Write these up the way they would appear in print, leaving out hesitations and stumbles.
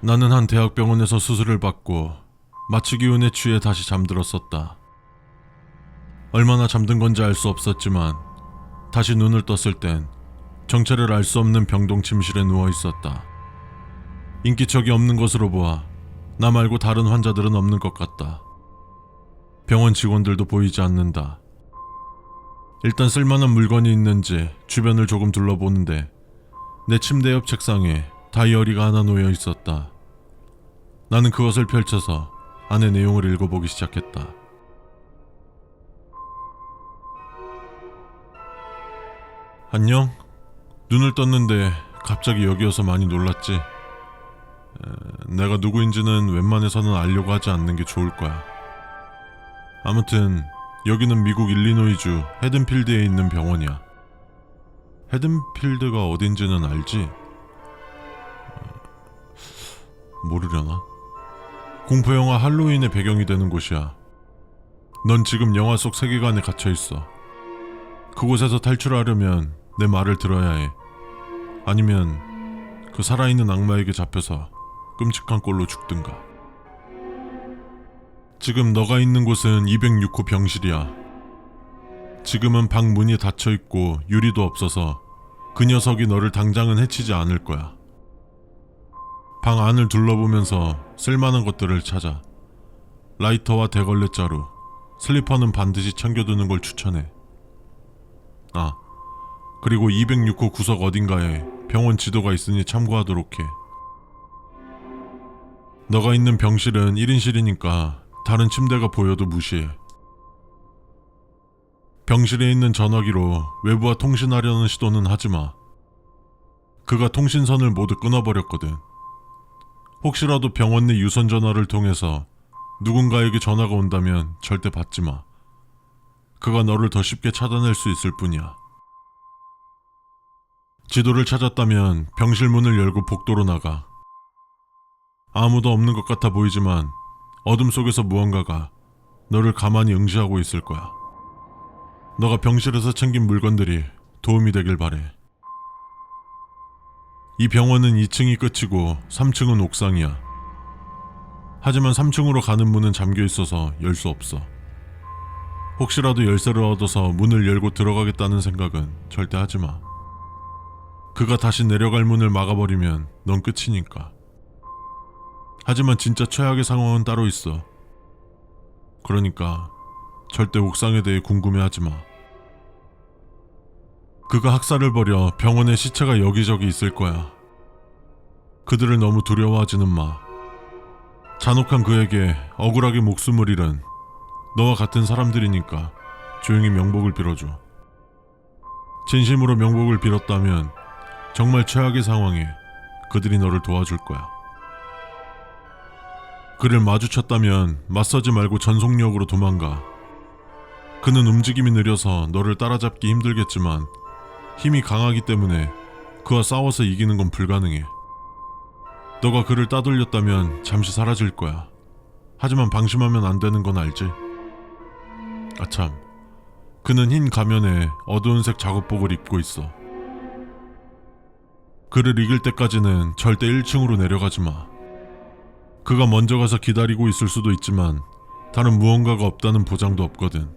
나는 한 대학병원에서 수술을 받고 마취 기운에 취해 다시 잠들었었다. 얼마나 잠든 건지 알 수 없었지만 다시 눈을 떴을 땐 정체를 알 수 없는 병동 침실에 누워 있었다. 인기척이 없는 것으로 보아 나 말고 다른 환자들은 없는 것 같다. 병원 직원들도 보이지 않는다. 일단 쓸만한 물건이 있는지 주변을 조금 둘러보는데 내 침대 옆 책상에 다이어리가 하나 놓여 있었다. 나는 그것을 펼쳐서 안의 내용을 읽어보기 시작했다. 안녕? 눈을 떴는데 갑자기 여기여서 많이 놀랐지? 내가 누구인지는 웬만해서는 알려고 하지 않는 게 좋을 거야. 아무튼 여기는 미국 일리노이주 헤든필드에 있는 병원이야. 헤든필드가 어딘지는 알지? 모르려나? 공포영화 할로윈의 배경이 되는 곳이야. 넌 지금 영화 속 세계관에 갇혀있어. 그곳에서 탈출하려면 내 말을 들어야 해. 아니면 그 살아있는 악마에게 잡혀서 끔찍한 꼴로 죽든가. 지금 너가 있는 곳은 206호 병실이야. 지금은 방 문이 닫혀있고 유리도 없어서 그 녀석이 너를 당장은 해치지 않을 거야. 방 안을 둘러보면서 쓸만한 것들을 찾아. 라이터와 대걸레자루, 슬리퍼는 반드시 챙겨두는 걸 추천해. 그리고 206호 구석 어딘가에 병원 지도가 있으니 참고하도록 해. 너가 있는 병실은 1인실이니까 다른 침대가 보여도 무시해. 병실에 있는 전화기로 외부와 통신하려는 시도는 하지마. 그가 통신선을 모두 끊어버렸거든. 혹시라도 병원 내 유선 전화를 통해서 누군가에게 전화가 온다면 절대 받지마. 그가 너를 더 쉽게 찾아낼 수 있을 뿐이야. 지도를 찾았다면 병실 문을 열고 복도로 나가. 아무도 없는 것 같아 보이지만 어둠 속에서 무언가가 너를 가만히 응시하고 있을 거야. 너가 병실에서 챙긴 물건들이 도움이 되길 바래. 이 병원은 2층이 끝이고 3층은 옥상이야. 하지만 3층으로 가는 문은 잠겨 있어서 열 수 없어. 혹시라도 열쇠를 얻어서 문을 열고 들어가겠다는 생각은 절대 하지 마. 그가 다시 내려갈 문을 막아버리면 넌 끝이니까. 하지만 진짜 최악의 상황은 따로 있어. 그러니까 절대 옥상에 대해 궁금해하지 마. 그가 학살을 벌여 병원에 시체가 여기저기 있을 거야. 그들을 너무 두려워하지는 마. 잔혹한 그에게 억울하게 목숨을 잃은 너와 같은 사람들이니까 조용히 명복을 빌어줘. 진심으로 명복을 빌었다면 정말 최악의 상황에 그들이 너를 도와줄 거야. 그를 마주쳤다면 맞서지 말고 전속력으로 도망가. 그는 움직임이 느려서 너를 따라잡기 힘들겠지만 힘이 강하기 때문에 그와 싸워서 이기는 건 불가능해. 너가 그를 따돌렸다면 잠시 사라질 거야. 하지만 방심하면 안 되는 건 알지? 아참, 그는 흰 가면에 어두운 색 작업복을 입고 있어. 그를 이길 때까지는 절대 1층으로 내려가지 마. 그가 먼저 가서 기다리고 있을 수도 있지만 다른 무언가가 없다는 보장도 없거든.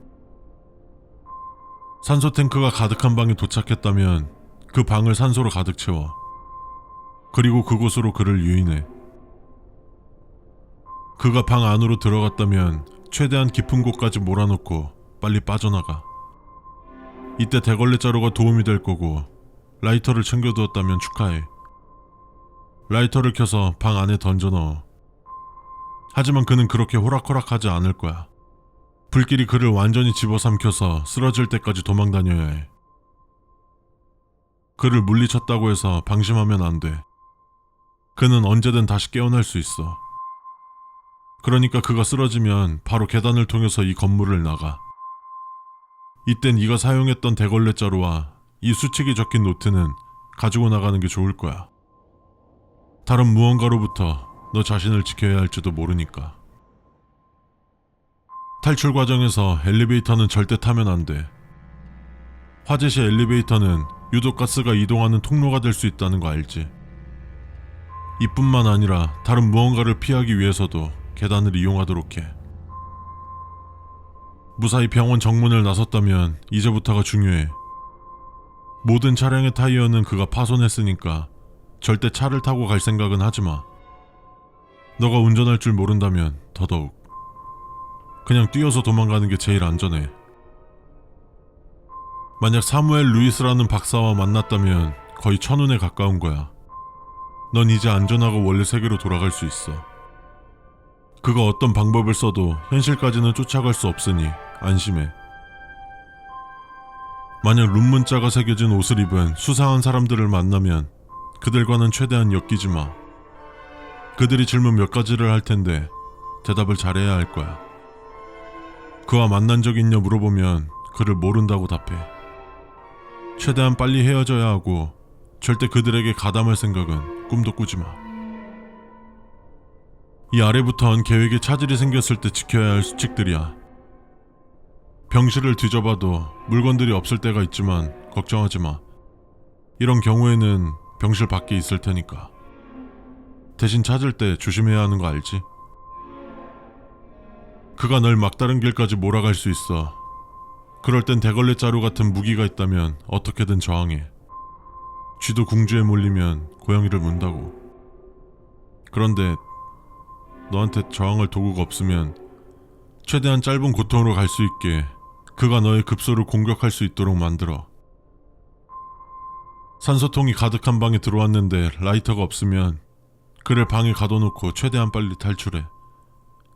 산소 탱크가 가득한 방에 도착했다면 그 방을 산소로 가득 채워. 그리고 그곳으로 그를 유인해. 그가 방 안으로 들어갔다면 최대한 깊은 곳까지 몰아넣고 빨리 빠져나가. 이때 대걸레 자루가 도움이 될 거고 라이터를 챙겨두었다면 축하해. 라이터를 켜서 방 안에 던져 넣어. 하지만 그는 그렇게 호락호락하지 않을 거야. 불길이 그를 완전히 집어삼켜서 쓰러질 때까지 도망 다녀야 해. 그를 물리쳤다고 해서 방심하면 안 돼. 그는 언제든 다시 깨어날 수 있어. 그러니까 그가 쓰러지면 바로 계단을 통해서 이 건물을 나가. 이때 네가 사용했던 대걸레 자루와 이 수칙이 적힌 노트는 가지고 나가는 게 좋을 거야. 다른 무언가로부터 너 자신을 지켜야 할지도 모르니까. 탈출 과정에서 엘리베이터는 절대 타면 안 돼. 화재 시 엘리베이터는 유독가스가 이동하는 통로가 될 수 있다는 거 알지? 이뿐만 아니라 다른 무언가를 피하기 위해서도 계단을 이용하도록 해. 무사히 병원 정문을 나섰다면 이제부터가 중요해. 모든 차량의 타이어는 그가 파손했으니까 절대 차를 타고 갈 생각은 하지 마. 너가 운전할 줄 모른다면 더더욱. 그냥 뛰어서 도망가는 게 제일 안전해. 만약 사무엘 루이스라는 박사와 만났다면 거의 천운에 가까운 거야. 넌 이제 안전하고 원래 세계로 돌아갈 수 있어. 그가 어떤 방법을 써도 현실까지는 쫓아갈 수 없으니 안심해. 만약 룸 문자가 새겨진 옷을 입은 수상한 사람들을 만나면 그들과는 최대한 엮이지 마. 그들이 질문 몇 가지를 할 텐데 대답을 잘해야 할 거야. 그와 만난 적 있냐 물어보면 그를 모른다고 답해. 최대한 빨리 헤어져야 하고 절대 그들에게 가담할 생각은 꿈도 꾸지 마. 이 아래부턴 계획에 차질이 생겼을 때 지켜야 할 수칙들이야. 병실을 뒤져봐도 물건들이 없을 때가 있지만 걱정하지 마. 이런 경우에는 병실 밖에 있을 테니까. 대신 찾을 때 조심해야 하는 거 알지? 그가 널 막다른 길까지 몰아갈 수 있어. 그럴 땐 대걸레 자루 같은 무기가 있다면 어떻게든 저항해. 쥐도 궁주에 몰리면 고양이를 문다고. 그런데 너한테 저항할 도구가 없으면 최대한 짧은 고통으로 갈 수 있게 그가 너의 급소를 공격할 수 있도록 만들어. 산소통이 가득한 방에 들어왔는데 라이터가 없으면 그를 방에 가둬놓고 최대한 빨리 탈출해.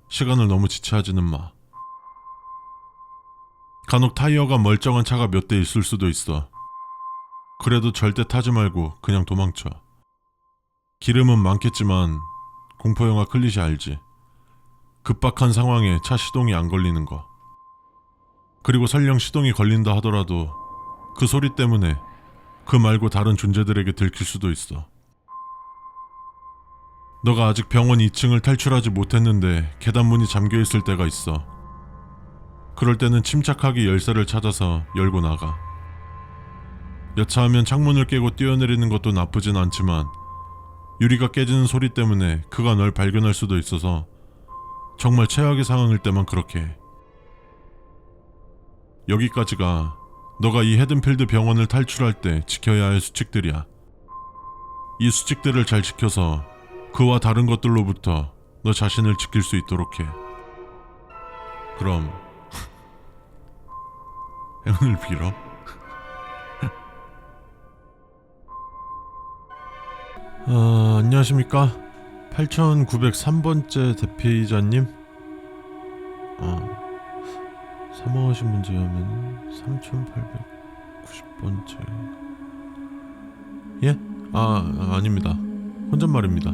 시간을 너무 지체하지는 마. 간혹 타이어가 멀쩡한 차가 몇 대 있을 수도 있어. 그래도 절대 타지 말고 그냥 도망쳐. 기름은 많겠지만 공포영화 클리셰 알지? 급박한 상황에 차 시동이 안 걸리는 거. 그리고 설령 시동이 걸린다 하더라도 그 소리 때문에 그 말고 다른 존재들에게 들킬 수도 있어. 너가 아직 병원 2층을 탈출하지 못했는데 계단 문이 잠겨있을 때가 있어. 그럴 때는 침착하게 열쇠를 찾아서 열고 나가. 여차하면 창문을 깨고 뛰어내리는 것도 나쁘진 않지만 유리가 깨지는 소리 때문에 그가 널 발견할 수도 있어서 정말 최악의 상황일 때만 그렇게 해. 여기까지가 너가 이 헤든필드 병원을 탈출할 때 지켜야 할 수칙들이야. 이 수칙들을 잘 지켜서 그와 다른 것들로부터 너 자신을 지킬 수 있도록 해. 그럼 행운을 빌어. 안녕하십니까? 8903번째 대피자님? 사망하신 문제하면 3890번째. 예? 아닙니다. 혼잣말입니다.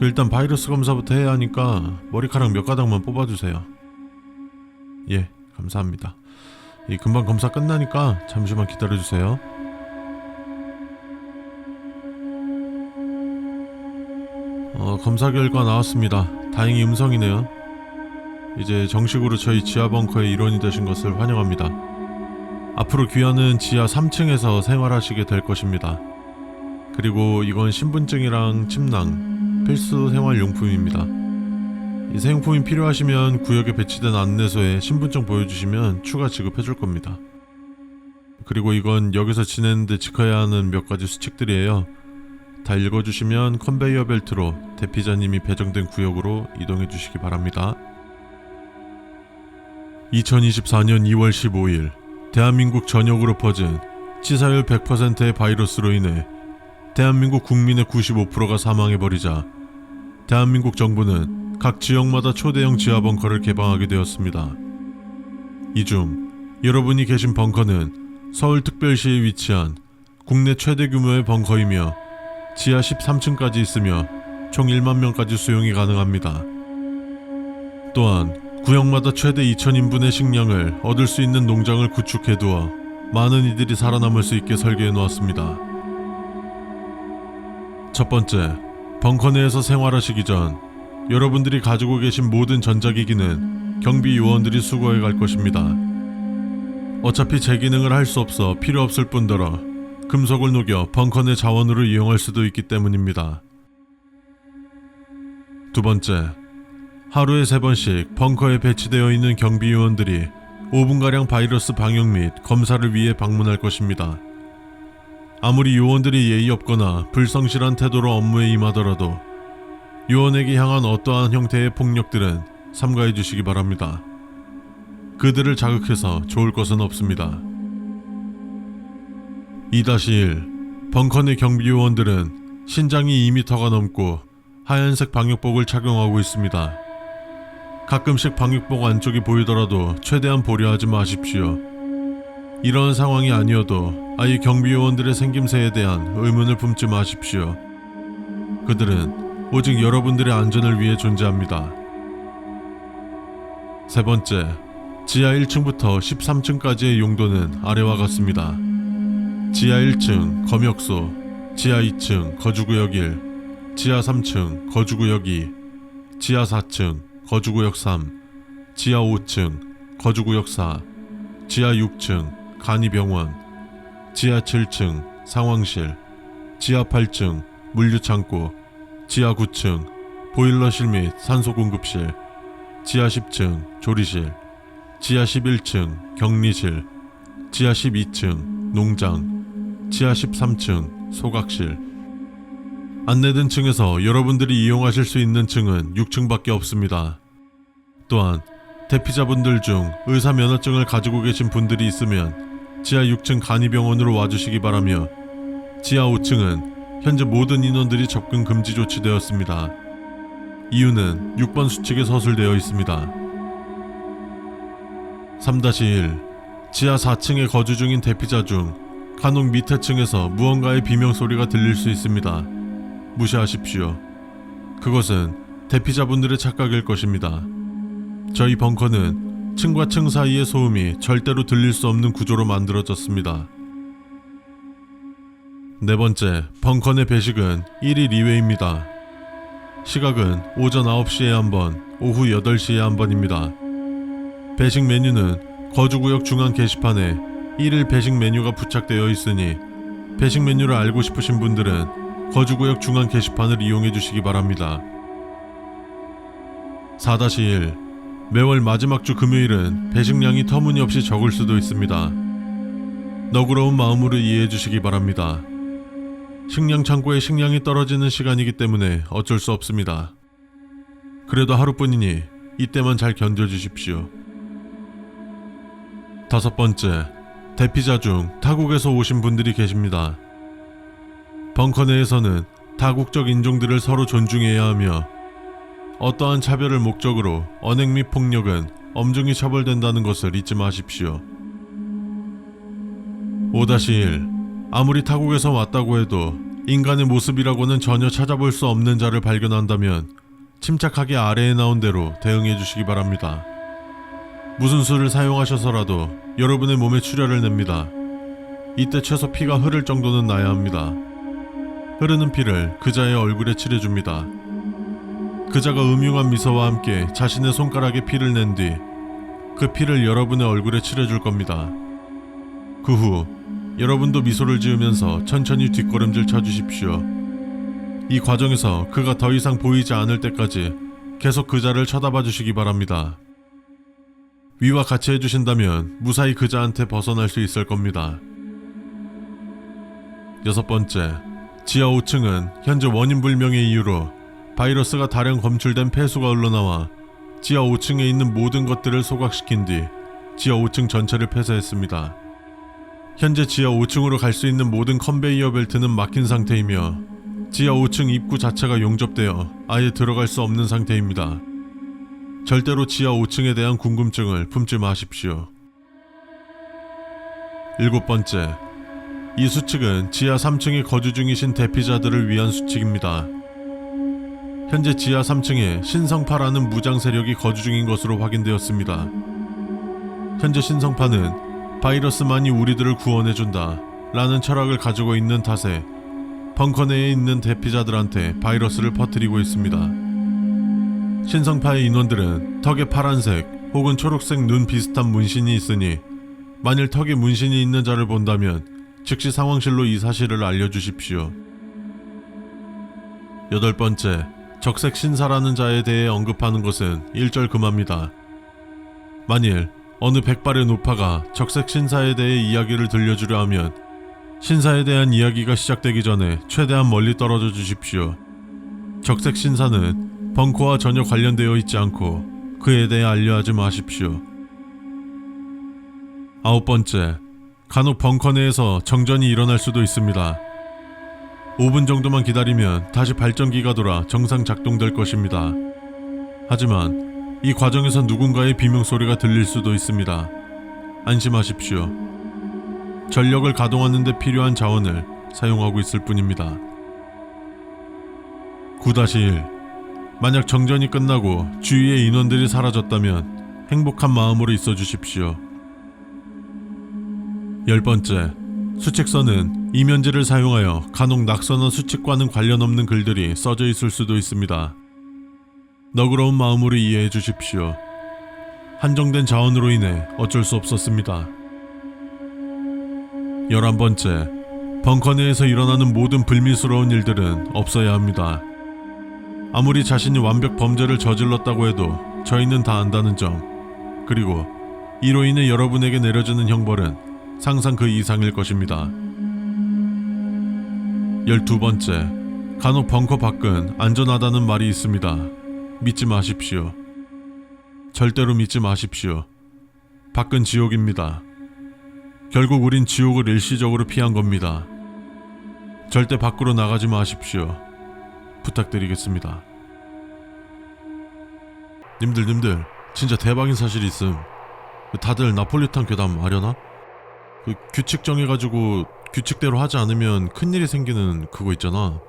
일단 바이러스 검사부터 해야 하니까 머리카락 몇 가닥만 뽑아주세요. 예, 감사합니다. 금방 검사 끝나니까 잠시만 기다려주세요. 검사 결과 나왔습니다. 다행히 음성이네요. 이제 정식으로 저희 지하 벙커의 일원이 되신 것을 환영합니다. 앞으로 귀하는 지하 3층에서 생활하시게 될 것입니다. 그리고 이건 신분증이랑 침낭, 필수 생활용품입니다. 이 생용품이 필요하시면 구역에 배치된 안내소에 신분증 보여주시면 추가 지급해줄 겁니다. 그리고 이건 여기서 지내는데 지켜야 하는 몇 가지 수칙들이에요. 다 읽어주시면 컨베이어 벨트로 대피자님이 배정된 구역으로 이동해주시기 바랍니다. 2024년 2월 15일 대한민국 전역으로 퍼진 치사율 100%의 바이러스로 인해 대한민국 국민의 95%가 사망해버리자 대한민국 정부는 각 지역마다 초대형 지하벙커를 개방하게 되었습니다. 이 중 여러분이 계신 벙커는 서울특별시에 위치한 국내 최대 규모의 벙커이며 지하 13층까지 있으며 총 1만 명까지 수용이 가능합니다. 또한 구역마다 최대 2,000인분의 식량을 얻을 수 있는 농장을 구축해두어 많은 이들이 살아남을 수 있게 설계해 놓았습니다. 첫 번째, 벙커 내에서 생활하시기 전 여러분들이 가지고 계신 모든 전자기기는 경비 요원들이 수거해 갈 것입니다. 어차피 재기능을 할 수 없어 필요 없을 뿐더러 금속을 녹여 벙커 내 자원으로 이용할 수도 있기 때문입니다. 두 번째, 하루에 3번씩 벙커에 배치되어 있는 경비요원들이 5분가량 바이러스 방역 및 검사를 위해 방문할 것입니다. 아무리 요원들이 예의 없거나 불성실한 태도로 업무에 임하더라도 요원에게 향한 어떠한 형태의 폭력들은 삼가해 주시기 바랍니다. 그들을 자극해서 좋을 것은 없습니다. 2-1. 벙커 내 경비요원들은 신장이 2m가 넘고 하얀색 방역복을 착용하고 있습니다. 가끔씩 방역복 안쪽이 보이더라도 최대한 보려하지 마십시오. 이런 상황이 아니어도 아예 경비요원들의 생김새에 대한 의문을 품지 마십시오. 그들은 오직 여러분들의 안전을 위해 존재합니다. 세 번째, 지하 1층부터 13층까지의 용도는 아래와 같습니다. 지하 1층 검역소, 지하 2층 거주구역 1, 지하 3층 거주구역 2, 지하 4층 거주구역 3, 지하 5층 거주구역 4, 지하 6층 간이병원, 지하 7층 상황실, 지하 8층 물류창고, 지하 9층 보일러실 및 산소공급실, 지하 10층 조리실, 지하 11층 격리실, 지하 12층 농장, 지하 13층 소각실. 안내된 층에서 여러분들이 이용하실 수 있는 층은 6층밖에 없습니다. 또한 대피자분들 중 의사 면허증을 가지고 계신 분들이 있으면 지하 6층 간이병원으로 와주시기 바라며 지하 5층은 현재 모든 인원들이 접근 금지 조치되었습니다. 이유는 6번 수칙에 서술되어 있습니다. 3-1. 지하 4층에 거주 중인 대피자 중 간혹 밑에 층에서 무언가의 비명소리가 들릴 수 있습니다. 무시하십시오. 그것은 대피자분들의 착각일 것입니다. 저희 벙커는 층과 층 사이의 소음이 절대로 들릴 수 없는 구조로 만들어졌습니다. 네 번째, 벙커 내 배식은 1일 2회입니다. 시각은 오전 9시에 한 번, 오후 8시에 한 번입니다. 배식 메뉴는 거주구역 중앙 게시판에 1일 배식 메뉴가 부착되어 있으니 배식 메뉴를 알고 싶으신 분들은 거주구역 중앙 게시판을 이용해 주시기 바랍니다. 4-1. 매월 마지막 주 금요일은 배식량이 터무니없이 적을 수도 있습니다. 너그러운 마음으로 이해해 주시기 바랍니다. 식량 창고에 식량이 떨어지는 시간이기 때문에 어쩔 수 없습니다. 그래도 하루뿐이니 이때만 잘 견뎌주십시오. 5번째, 대피자 중 타국에서 오신 분들이 계십니다. 벙커 내에서는 다국적 인종들을 서로 존중해야 하며 어떠한 차별을 목적으로 언행 및 폭력은 엄중히 처벌된다는 것을 잊지 마십시오. 5-1. 아무리 타국에서 왔다고 해도 인간의 모습이라고는 전혀 찾아볼 수 없는 자를 발견한다면 침착하게 아래에 나온 대로 대응해 주시기 바랍니다. 무슨 수를 사용하셔서라도 여러분의 몸에 출혈을 냅니다. 이때 최소 피가 흐를 정도는 나야 합니다. 흐르는 피를 그자의 얼굴에 칠해줍니다. 그자가 음흉한 미소와 함께 자신의 손가락에 피를 낸 뒤 그 피를 여러분의 얼굴에 칠해줄 겁니다. 그 후 여러분도 미소를 지으면서 천천히 뒷걸음질 쳐주십시오. 이 과정에서 그가 더 이상 보이지 않을 때까지 계속 그자를 쳐다봐 주시기 바랍니다. 위와 같이 해주신다면 무사히 그자한테 벗어날 수 있을 겁니다. 6번째, 지하 5층은 현재 원인 불명의 이유로 바이러스가 다량 검출된 폐수가 흘러나와 지하 5층에 있는 모든 것들을 소각시킨 뒤 지하 5층 전체를 폐쇄했습니다. 현재 지하 5층으로 갈 수 있는 모든 컨베이어 벨트는 막힌 상태이며 지하 5층 입구 자체가 용접되어 아예 들어갈 수 없는 상태입니다. 절대로 지하 5층에 대한 궁금증을 품지 마십시오. 7번째, 이 수칙은 지하 3층에 거주 중이신 대피자들을 위한 수칙입니다. 현재 지하 3층에 신성파라는 무장 세력이 거주 중인 것으로 확인되었습니다. 현재 신성파는 바이러스만이 우리들을 구원해준다 라는 철학을 가지고 있는 탓에 벙커 내에 있는 대피자들한테 바이러스를 퍼뜨리고 있습니다. 신성파의 인원들은 턱에 파란색 혹은 초록색 눈 비슷한 문신이 있으니 만일 턱에 문신이 있는 자를 본다면 즉시 상황실로 이 사실을 알려주십시오. 8번째, 적색 신사라는 자에 대해 언급하는 것은 일절금합니다. 만일 어느 백발의 노파가 적색 신사에 대해 이야기를 들려주려 하면 신사에 대한 이야기가 시작되기 전에 최대한 멀리 떨어져 주십시오. 적색 신사는 벙커와 전혀 관련되어 있지 않고 그에 대해 알려하지 마십시오. 9번째, 간혹 벙커 내에서 정전이 일어날 수도 있습니다. 5분 정도만 기다리면 다시 발전기가 돌아 정상 작동될 것입니다. 하지만 이 과정에서 누군가의 비명소리가 들릴 수도 있습니다. 안심하십시오. 전력을 가동하는 데 필요한 자원을 사용하고 있을 뿐입니다. 9-1. 만약 정전이 끝나고 주위의 인원들이 사라졌다면 행복한 마음으로 있어 주십시오. 10번째, 수칙서는 이면지를 사용하여 간혹 낙서나 수칙과는 관련 없는 글들이 써져 있을 수도 있습니다. 너그러운 마음으로 이해해 주십시오. 한정된 자원으로 인해 어쩔 수 없었습니다. 11번째, 벙커 내에서 일어나는 모든 불미스러운 일들은 없어야 합니다. 아무리 자신이 완벽 범죄를 저질렀다고 해도 저희는 다 안다는 점, 그리고 이로 인해 여러분에게 내려지는 형벌은 상상 그 이상일 것입니다. 12번째, 간혹 벙커 밖은 안전하다는 말이 있습니다. 믿지 마십시오. 절대로 믿지 마십시오. 밖은 지옥입니다. 결국 우린 지옥을 일시적으로 피한 겁니다. 절대 밖으로 나가지 마십시오. 부탁드리겠습니다. 님들 진짜 대박인 사실이 있음. 다들 나폴리탄 괴담 아려나? 규칙 정해가지고 규칙대로 하지 않으면 큰일이 생기는 그거 있잖아.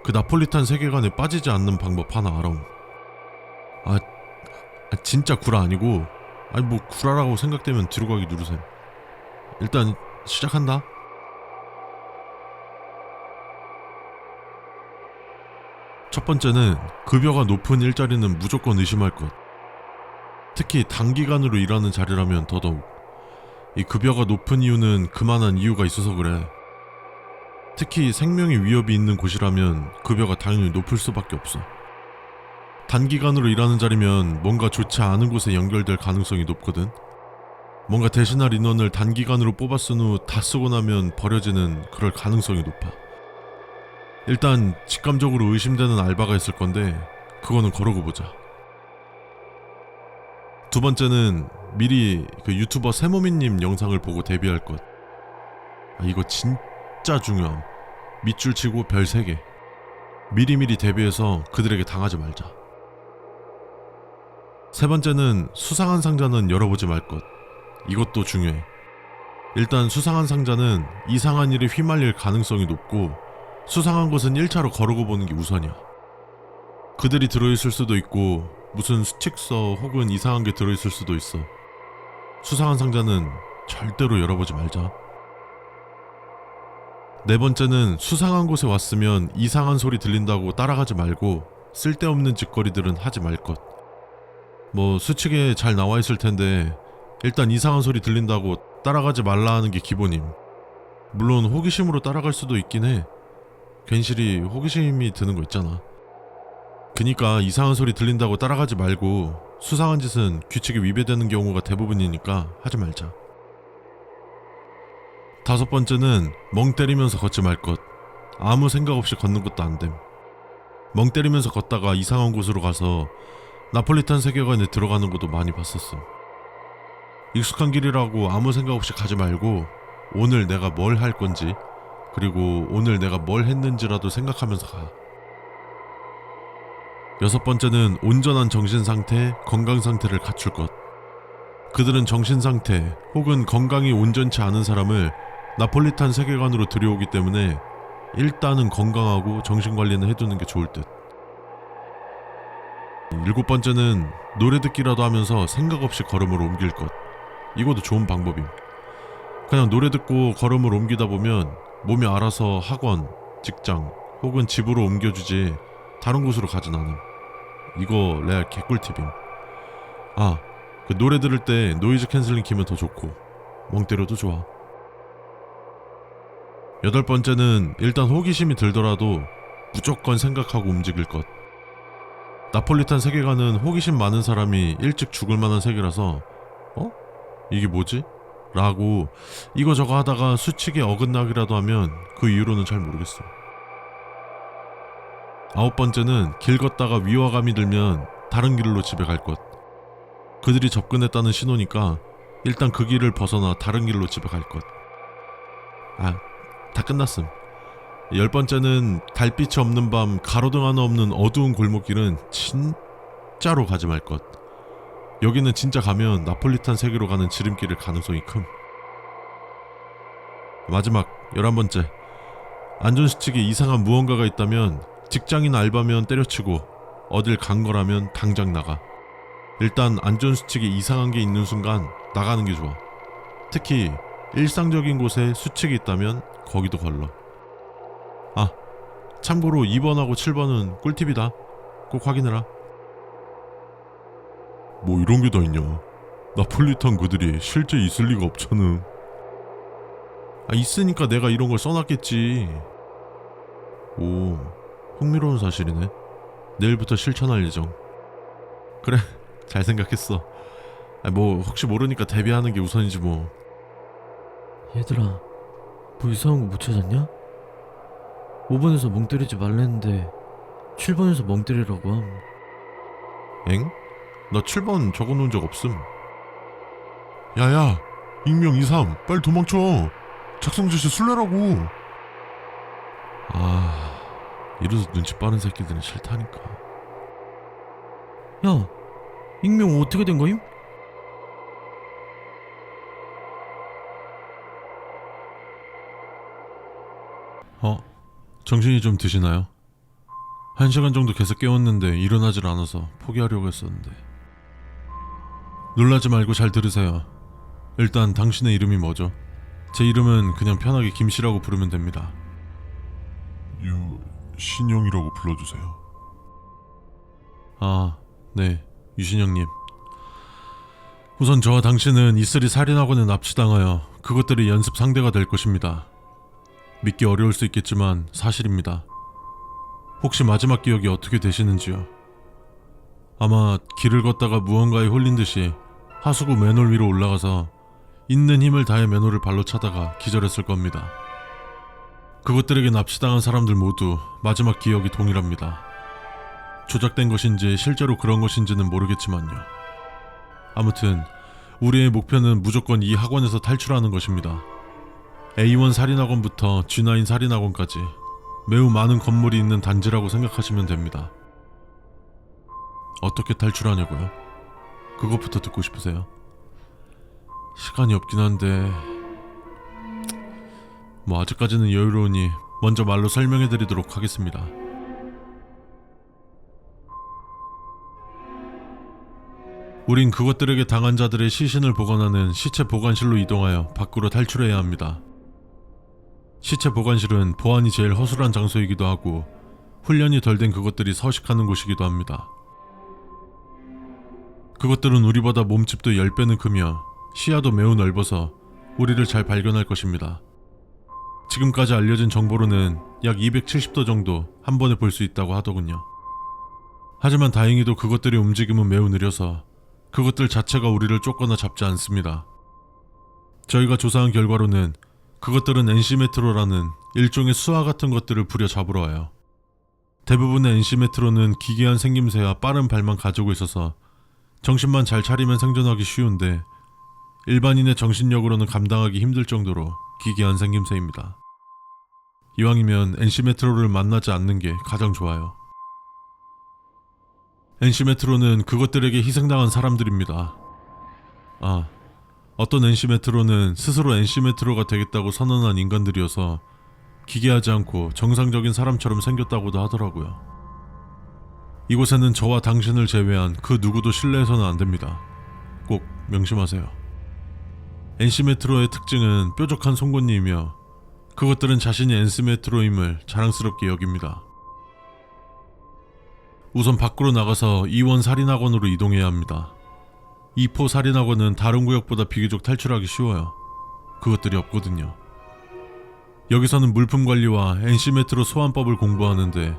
그 나폴리탄 세계관에 빠지지 않는 방법 하나 알아. 진짜 구라 아니고, 뭐 구라라고 생각되면 뒤로 가기 누르셈. 일단 시작한다. 첫 번째는 급여가 높은 일자리는 무조건 의심할 것. 특히 단기간으로 일하는 자리라면 더더욱. 이 급여가 높은 이유는 그만한 이유가 있어서 그래. 특히 생명의 위협이 있는 곳이라면 급여가 당연히 높을 수밖에 없어. 단기간으로 일하는 자리면 뭔가 좋지 않은 곳에 연결될 가능성이 높거든. 뭔가 대신할 인원을 단기간으로 뽑아쓴 후 다 쓰고 나면 버려지는 그럴 가능성이 높아. 일단 직감적으로 의심되는 알바가 있을 건데 그거는 거르고 보자. 두 번째는 미리 그 유튜버 세모미님 영상을 보고 대비할 것. 이거 진짜 중요함. 밑줄 치고 별 3개. 미리미리 대비해서 그들에게 당하지 말자. 세 번째는 수상한 상자는 열어보지 말 것. 이것도 중요해. 일단 수상한 상자는 이상한 일에 휘말릴 가능성이 높고 수상한 것은 1차로 거르고 보는 게 우선이야. 그들이 들어있을 수도 있고 무슨 수칙서 혹은 이상한 게 들어있을 수도 있어. 수상한 상자는 절대로 열어보지 말자. 네 번째는 수상한 곳에 왔으면 이상한 소리 들린다고 따라가지 말고 쓸데없는 짓거리들은 하지 말 것. 뭐 수칙에 잘 나와 있을 텐데 일단 이상한 소리 들린다고 따라가지 말라 하는 게 기본임. 물론 호기심으로 따라갈 수도 있긴 해. 괜시리 호기심이 드는 거 있잖아. 그니까 이상한 소리 들린다고 따라가지 말고 수상한 짓은 규칙에 위배되는 경우가 대부분이니까 하지 말자. 다섯 번째는 멍 때리면서 걷지 말 것. 아무 생각 없이 걷는 것도 안 됨. 멍 때리면서 걷다가 이상한 곳으로 가서 나폴리탄 세계관에 들어가는 것도 많이 봤었음. 익숙한 길이라고 아무 생각 없이 가지 말고 오늘 내가 뭘 할 건지 그리고 오늘 내가 뭘 했는지라도 생각하면서 가. 여섯 번째는 온전한 정신상태, 건강상태를 갖출 것. 그들은 정신상태 혹은 건강이 온전치 않은 사람을 나폴리탄 세계관으로 들여오기 때문에 일단은 건강하고 정신관리는 해두는 게 좋을 듯. 일곱 번째는 노래 듣기라도 하면서 생각 없이 걸음을 옮길 것. 이것도 좋은 방법임. 그냥 노래 듣고 걸음을 옮기다 보면 몸이 알아서 학원, 직장 혹은 집으로 옮겨주지 다른 곳으로 가진 않음. 이거 레알 개꿀팁임. 그 노래 들을 때 노이즈 캔슬링 키면 더 좋고 멍 때려도 좋아. 여덟 번째는 일단 호기심이 들더라도 무조건 생각하고 움직일 것. 나폴리탄 세계관은 호기심 많은 사람이 일찍 죽을 만한 세계라서 이게 뭐지? 라고 이거저거 하다가 수칙에 어긋나기라도 하면 그 이유로는 잘 모르겠어. 9번째는 길 걷다가 위화감이 들면 다른 길로 집에 갈 것. 그들이 접근했다는 신호니까 일단 그 길을 벗어나 다른 길로 집에 갈 것. 다 끝났음. 10번째는 달빛이 없는 밤 가로등 하나 없는 어두운 골목길은 진짜로 가지 말 것. 여기는 진짜 가면 나폴리탄 세계로 가는 지름길일 가능성이 큼. 마지막 11번째. 안전수칙에 이상한 무언가가 있다면 직장인 알바면 때려치고 어딜 간 거라면 당장 나가. 일단 안전수칙에 이상한 게 있는 순간 나가는 게 좋아. 특히 일상적인 곳에 수칙이 있다면 거기도 걸러. 참고로 2번하고 7번은 꿀팁이다. 꼭 확인해라. 뭐 이런 게 다 있냐. 나폴리탄 그들이 실제 있을 리가 없잖아. 있으니까 내가 이런 걸 써놨겠지. 오, 흥미로운 사실이네. 내일부터 실천할 예정. 그래, 잘 생각했어. 뭐 혹시 모르니까 대비하는 게 우선이지 뭐. 얘들아, 뭐 이상한 거 못 찾았냐? 5번에서 멍 때리지 말랬는데 7번에서 멍 때리라고 함. 엥? 나 7번 적어놓은 적 없음. 야야, 익명 23 빨리 도망쳐. 작성 지시 술래라고. 이래서 눈치 빠른 새끼들은 싫다니까. 야, 익명 어떻게 된 거임? 정신이 좀 드시나요? 1시간 정도 계속 깨웠는데 일어나질 않아서 포기하려고 했었는데. 놀라지 말고 잘 들으세요. 일단 당신의 이름이 뭐죠? 제 이름은 그냥 편하게 김씨라고 부르면 됩니다. 유신영이라고 불러주세요. 네, 유신영님. 우선 저와 당신은 이슬이 살인하고는 납치당하여 그것들이 연습 상대가 될 것입니다. 믿기 어려울 수 있겠지만 사실입니다. 혹시 마지막 기억이 어떻게 되시는지요? 아마 길을 걷다가 무언가에 홀린 듯이 하수구 맨홀 위로 올라가서 있는 힘을 다해 맨홀을 발로 차다가 기절했을 겁니다. 그것들에게 납치당한 사람들 모두 마지막 기억이 동일합니다. 조작된 것인지 실제로 그런 것인지는 모르겠지만요. 아무튼 우리의 목표는 무조건 이 학원에서 탈출하는 것입니다. A1 살인학원부터 G9 살인학원까지 매우 많은 건물이 있는 단지라고 생각하시면 됩니다. 어떻게 탈출하냐고요? 그것부터 듣고 싶으세요? 시간이 없긴 한데 뭐 아직까지는 여유로우니 먼저 말로 설명해드리도록 하겠습니다. 우린 그것들에게 당한 자들의 시신을 보관하는 시체 보관실로 이동하여 밖으로 탈출해야 합니다. 시체 보관실은 보안이 제일 허술한 장소이기도 하고 훈련이 덜 된 그것들이 서식하는 곳이기도 합니다. 그것들은 우리보다 몸집도 10배는 크며 시야도 매우 넓어서 우리를 잘 발견할 것입니다. 지금까지 알려진 정보로는 약 270도 정도 한 번에 볼 수 있다고 하더군요. 하지만 다행히도 그것들의 움직임은 매우 느려서 그것들 자체가 우리를 쫓거나 잡지 않습니다. 저희가 조사한 결과로는 그것들은 NC메트로라는 일종의 수화 같은 것들을 부려잡으러 와요. 대부분의 NC메트로는 기괴한 생김새와 빠른 발만 가지고 있어서 정신만 잘 차리면 생존하기 쉬운데 일반인의 정신력으로는 감당하기 힘들 정도로 기괴한 생김새입니다. 이왕이면 NC메트로를 만나지 않는 게 가장 좋아요. NC메트로는 그것들에게 희생당한 사람들입니다. 어떤 NC메트로는 스스로 NC메트로가 되겠다고 선언한 인간들이어서 기괴하지 않고 정상적인 사람처럼 생겼다고도 하더라고요. 이곳에는 저와 당신을 제외한 그 누구도 실내해서는 안 됩니다. 꼭 명심하세요. NC메트로의 특징은 뾰족한 송곳니이며 그것들은 자신이 NC메트로임을 자랑스럽게 여깁니다. 우선 밖으로 나가서 2원 살인학원으로 이동해야 합니다. 2포 살인학원은 다른 구역보다 비교적 탈출하기 쉬워요. 그것들이 없거든요. 여기서는 물품 관리와 NC메트로 소환법을 공부하는데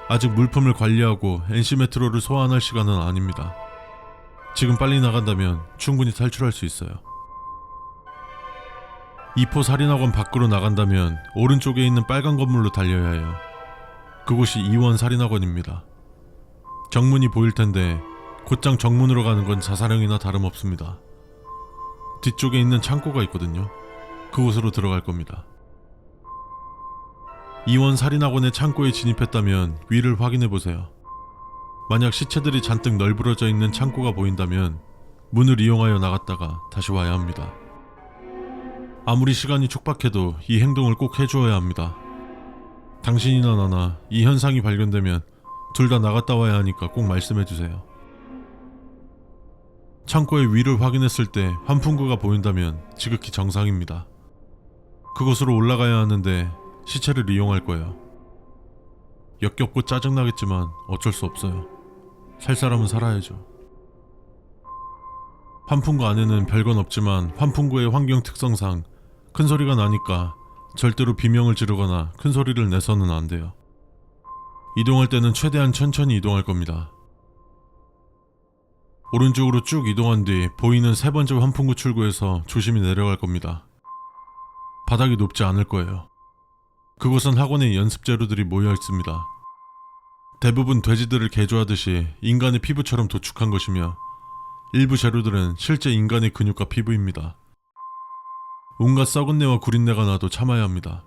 아직 물품을 관리하고 NC 메트로를 소환할 시간은 아닙니다. 지금 빨리 나간다면 충분히 탈출할 수 있어요. 이포 살인학원 밖으로 나간다면 오른쪽에 있는 빨간 건물로 달려야 해요. 그곳이 이원 살인학원입니다. 정문이 보일 텐데 곧장 정문으로 가는 건 자살행위나 다름없습니다. 뒤쪽에 있는 창고가 있거든요. 그곳으로 들어갈 겁니다. 이원 살인학원의 창고에 진입했다면 위를 확인해보세요. 만약 시체들이 잔뜩 널브러져 있는 창고가 보인다면 문을 이용하여 나갔다가 다시 와야 합니다. 아무리 시간이 촉박해도 이 행동을 꼭 해주어야 합니다. 당신이나 나나 이 현상이 발견되면 둘 다 나갔다 와야 하니까 꼭 말씀해주세요. 창고의 위를 확인했을 때 환풍구가 보인다면 지극히 정상입니다. 그곳으로 올라가야 하는데 시체를 이용할 거예요. 역겹고 짜증나겠지만 어쩔 수 없어요. 살 사람은 살아야죠. 환풍구 안에는 별건 없지만 환풍구의 환경 특성상 큰 소리가 나니까 절대로 비명을 지르거나 큰 소리를 내서는 안 돼요. 이동할 때는 최대한 천천히 이동할 겁니다. 오른쪽으로 쭉 이동한 뒤 보이는 세 번째 환풍구 출구에서 조심히 내려갈 겁니다. 바닥이 높지 않을 거예요. 그곳은 학원의 연습 재료들이 모여 있습니다. 대부분 돼지들을 개조하듯이 인간의 피부처럼 도축한 것이며 일부 재료들은 실제 인간의 근육과 피부입니다. 온갖 썩은 내와 구린내가 나도 참아야 합니다.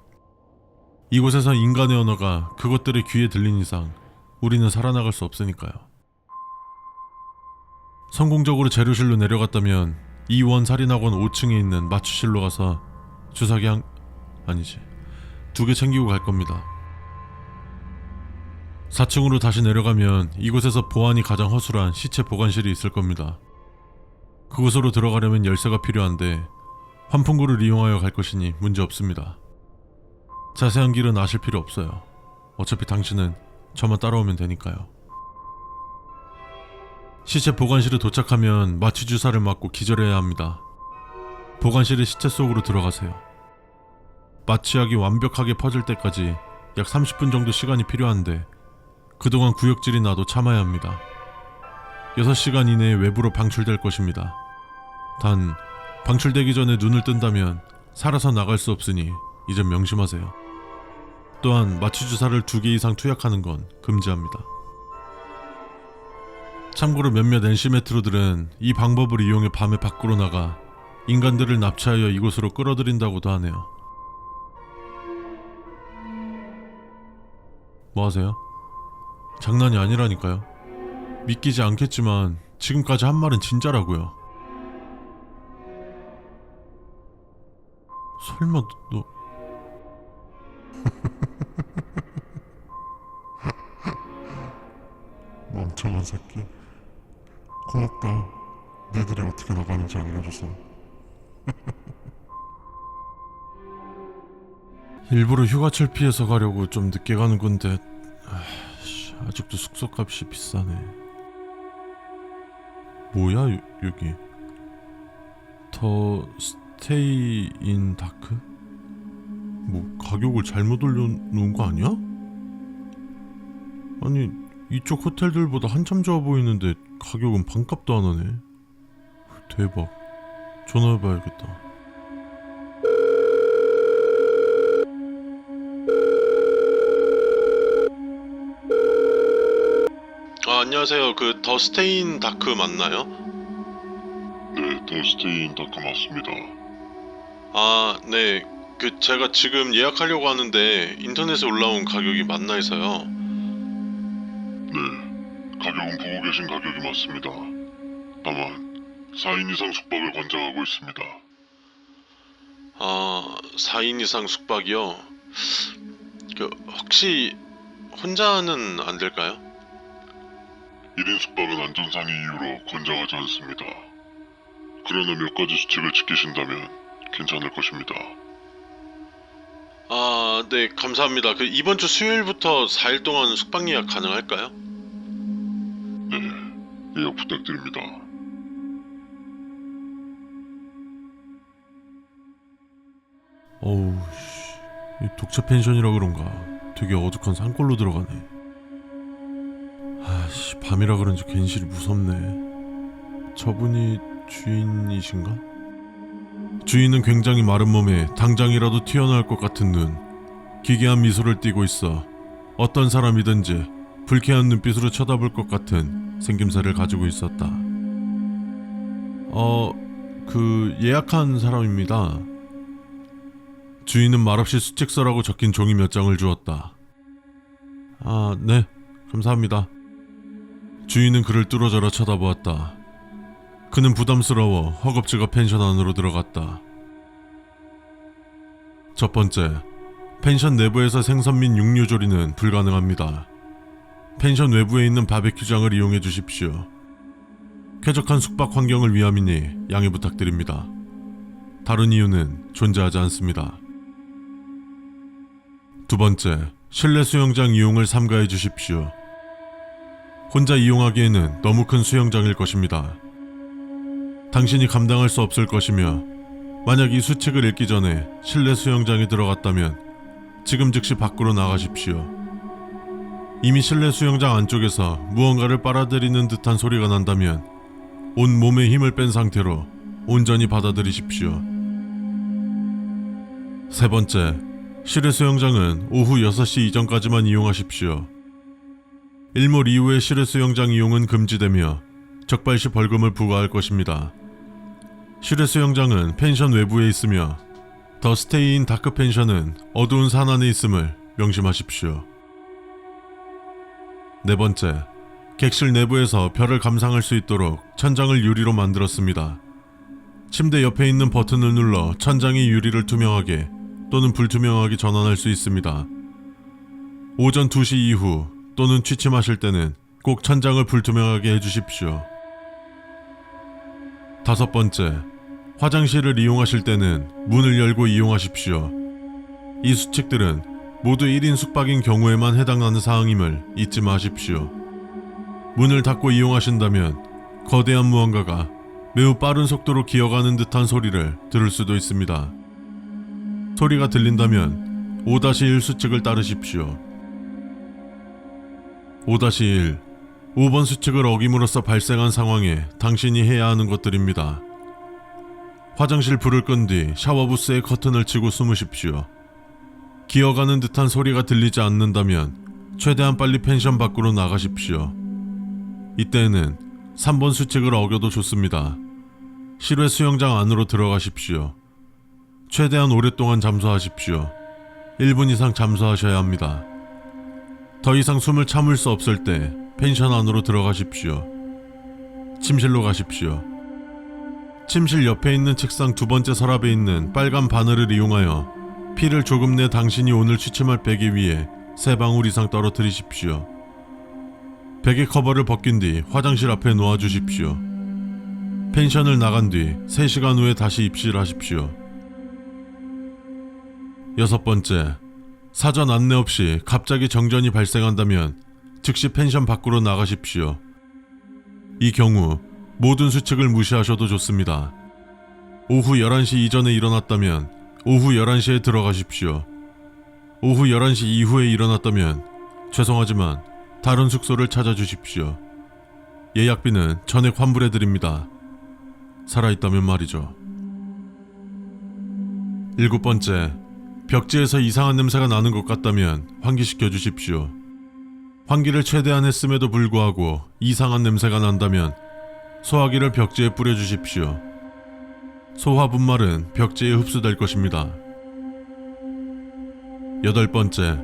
이곳에서 인간의 언어가 그것들의 귀에 들린 이상 우리는 살아나갈 수 없으니까요. 성공적으로 재료실로 내려갔다면 이원 살인학원 5층에 있는 마취실로 가서 주사기 아니지 2개 챙기고 갈 겁니다. 4층으로 다시 내려가면 이곳에서 보안이 가장 허술한 시체 보관실이 있을 겁니다. 그곳으로 들어가려면 열쇠가 필요한데 환풍구를 이용하여 갈 것이니 문제 없습니다. 자세한 길은 아실 필요 없어요. 어차피 당신은 저만 따라오면 되니까요. 시체 보관실에 도착하면 마취 주사를 맞고 기절해야 합니다. 보관실의 시체 속으로 들어가세요. 마취약이 완벽하게 퍼질 때까지 약 30분 정도 시간이 필요한데 그동안 구역질이 나도 참아야 합니다. 6시간 이내에 외부로 방출될 것입니다. 단 방출되기 전에 눈을 뜬다면 살아서 나갈 수 없으니 이제 명심하세요. 또한 마취 주사를 2개 이상 투약하는 건 금지합니다. 참고로 몇몇 NC 메트로들은 이 방법을 이용해 밤에 밖으로 나가 인간들을 납치하여 이곳으로 끌어들인다고도 하네요. 뭐 하세요? 장난이 아니라니까요. 믿기지 않겠지만 지금까지 한 말은 진짜라고요. 설마 너... 멍청한 새끼. 고맙다. 니들이 어떻게 나가는지 알려줘서. 일부러 휴가철 피해서 가려고 좀 늦게 가는 건데 아직도 숙소값이 비싸네. 뭐야 여기 더 스테이 인 다크? 뭐 가격을 잘못 올려놓은 거 아니야? 아니 이쪽 호텔들보다 한참 좋아 보이는데 가격은 반값도 안 하네. 대박. 전화해봐야겠다. 안녕하세요. 그 더 스테인 다크 맞나요? 네, 더 스테인 다크 맞습니다. 아, 네. 그 제가 지금 예약하려고 하는데 인터넷에 올라온 가격이 맞나 해서요. 네, 가격은 보고 계신 가격이 맞습니다. 다만 4인 이상 숙박을 권장하고 있습니다. 아, 4인 이상 숙박이요? 그 혹시 혼자는 안 될까요? 1인 숙박은 안전상의 이유로 권장하지 않습니다. 그러나 몇 가지 수칙을 지키신다면 괜찮을 것입니다. 아, 네, 감사합니다. 그 이번 주 수요일부터 4일 동안 숙박 예약 가능할까요? 네, 예약 부탁드립니다. 어우, 씨. 이 독채 펜션이라 그런가 되게 어둑한 산골로 들어가네. 아씨, 밤이라 그런지 괜시리 무섭네. 저분이 주인이신가? 주인은 굉장히 마른 몸에 당장이라도 튀어나올 것 같은 눈, 기괴한 미소를 띠고 있어 어떤 사람이든지 불쾌한 눈빛으로 쳐다볼 것 같은 생김새를 가지고 있었다. 예약한 사람입니다. 주인은 말없이 수칙서라고 적힌 종이 몇 장을 주었다. 아, 네, 감사합니다. 주인은 그를 뚫어져라 쳐다보았다. 그는 부담스러워 허겁지겁 펜션 안으로 들어갔다. 첫 번째, 펜션 내부에서 생선 및 육류 조리는 불가능합니다. 펜션 외부에 있는 바베큐장을 이용해 주십시오. 쾌적한 숙박 환경을 위함이니 양해 부탁드립니다. 다른 이유는 존재하지 않습니다. 두 번째, 실내 수영장 이용을 삼가해 주십시오. 혼자 이용하기에는 너무 큰 수영장일 것입니다. 당신이 감당할 수 없을 것이며 만약 이 수칙을 읽기 전에 실내 수영장에 들어갔다면 지금 즉시 밖으로 나가십시오. 이미 실내 수영장 안쪽에서 무언가를 빨아들이는 듯한 소리가 난다면 온 몸에 힘을 뺀 상태로 온전히 받아들이십시오. 세 번째, 실외 수영장은 오후 6시 이전까지만 이용하십시오. 일몰 이후의 실외 수영장 이용은 금지되며 적발시 벌금을 부과할 것입니다. 실외 수영장은 펜션 외부에 있으며 더 스테이인 다크 펜션은 어두운 산 안에 있음을 명심하십시오. 네 번째, 객실 내부에서 별을 감상할 수 있도록 천장을 유리로 만들었습니다. 침대 옆에 있는 버튼을 눌러 천장의 유리를 투명하게 또는 불투명하게 전환할 수 있습니다. 오전 2시 이후 또는 취침하실 때는 꼭 천장을 불투명하게 해주십시오. 다섯 번째, 화장실을 이용하실 때는 문을 열고 이용하십시오. 이 수칙들은 모두 1인 숙박인 경우에만 해당하는 사항임을 잊지 마십시오. 문을 닫고 이용하신다면 거대한 무언가가 매우 빠른 속도로 기어가는 듯한 소리를 들을 수도 있습니다. 소리가 들린다면 5-1 수칙을 따르십시오. 5-1. 5번 수칙을 어김으로써 발생한 상황에 당신이 해야 하는 것들입니다. 화장실 불을 끈 뒤 샤워부스에 커튼을 치고 숨으십시오. 기어가는 듯한 소리가 들리지 않는다면 최대한 빨리 펜션 밖으로 나가십시오. 이때에는 3번 수칙을 어겨도 좋습니다. 실외 수영장 안으로 들어가십시오. 최대한 오랫동안 잠수하십시오. 1분 이상 잠수하셔야 합니다. 더 이상 숨을 참을 수 없을 때 펜션 안으로 들어가십시오. 침실로 가십시오. 침실 옆에 있는 책상 두 번째 서랍에 있는 빨간 바늘을 이용하여 피를 조금 내 당신이 오늘 취침할 베개 위에 3방울 이상 떨어뜨리십시오. 베개 커버를 벗긴 뒤 화장실 앞에 놓아주십시오. 펜션을 나간 뒤 3시간 후에 다시 입실하십시오. 여섯 번째, 사전 안내 없이 갑자기 정전이 발생한다면 즉시 펜션 밖으로 나가십시오. 이 경우 모든 수칙을 무시하셔도 좋습니다. 오후 11시 이전에 일어났다면 오후 11시에 들어가십시오. 오후 11시 이후에 일어났다면 죄송하지만 다른 숙소를 찾아주십시오. 예약비는 전액 환불해드립니다. 살아있다면 말이죠. 일곱 번째, 벽지에서 이상한 냄새가 나는 것 같다면 환기시켜 주십시오. 환기를 최대한 했음에도 불구하고 이상한 냄새가 난다면 소화기를 벽지에 뿌려주십시오. 소화 분말은 벽지에 흡수될 것입니다. 여덟 번째,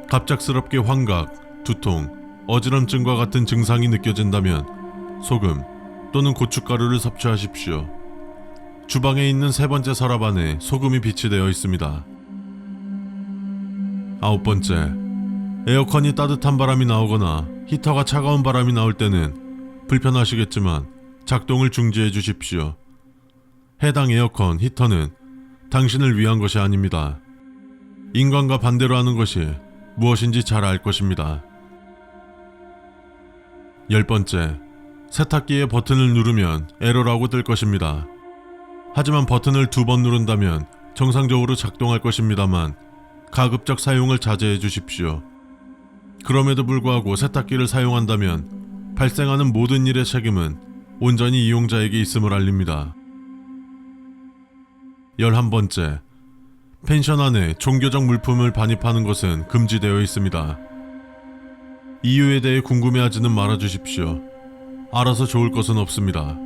갑작스럽게 환각, 두통, 어지럼증과 같은 증상이 느껴진다면 소금 또는 고춧가루를 섭취하십시오. 주방에 있는 세 번째 서랍 안에 소금이 비치되어 있습니다. 아홉 번째, 에어컨이 따뜻한 바람이 나오거나 히터가 차가운 바람이 나올 때는 불편하시겠지만 작동을 중지해 주십시오. 해당 에어컨, 히터는 당신을 위한 것이 아닙니다. 인간과 반대로 하는 것이 무엇인지 잘 알 것입니다. 열 번째, 세탁기의 버튼을 누르면 에러라고 뜰 것입니다. 하지만 버튼을 2번 누른다면 정상적으로 작동할 것입니다만 가급적 사용을 자제해 주십시오. 그럼에도 불구하고 세탁기를 사용한다면 발생하는 모든 일의 책임은 온전히 이용자에게 있음을 알립니다. 11번째, 펜션 안에 종교적 물품을 반입하는 것은 금지되어 있습니다. 이유에 대해 궁금해하지는 말아주십시오. 알아서 좋을 것은 없습니다.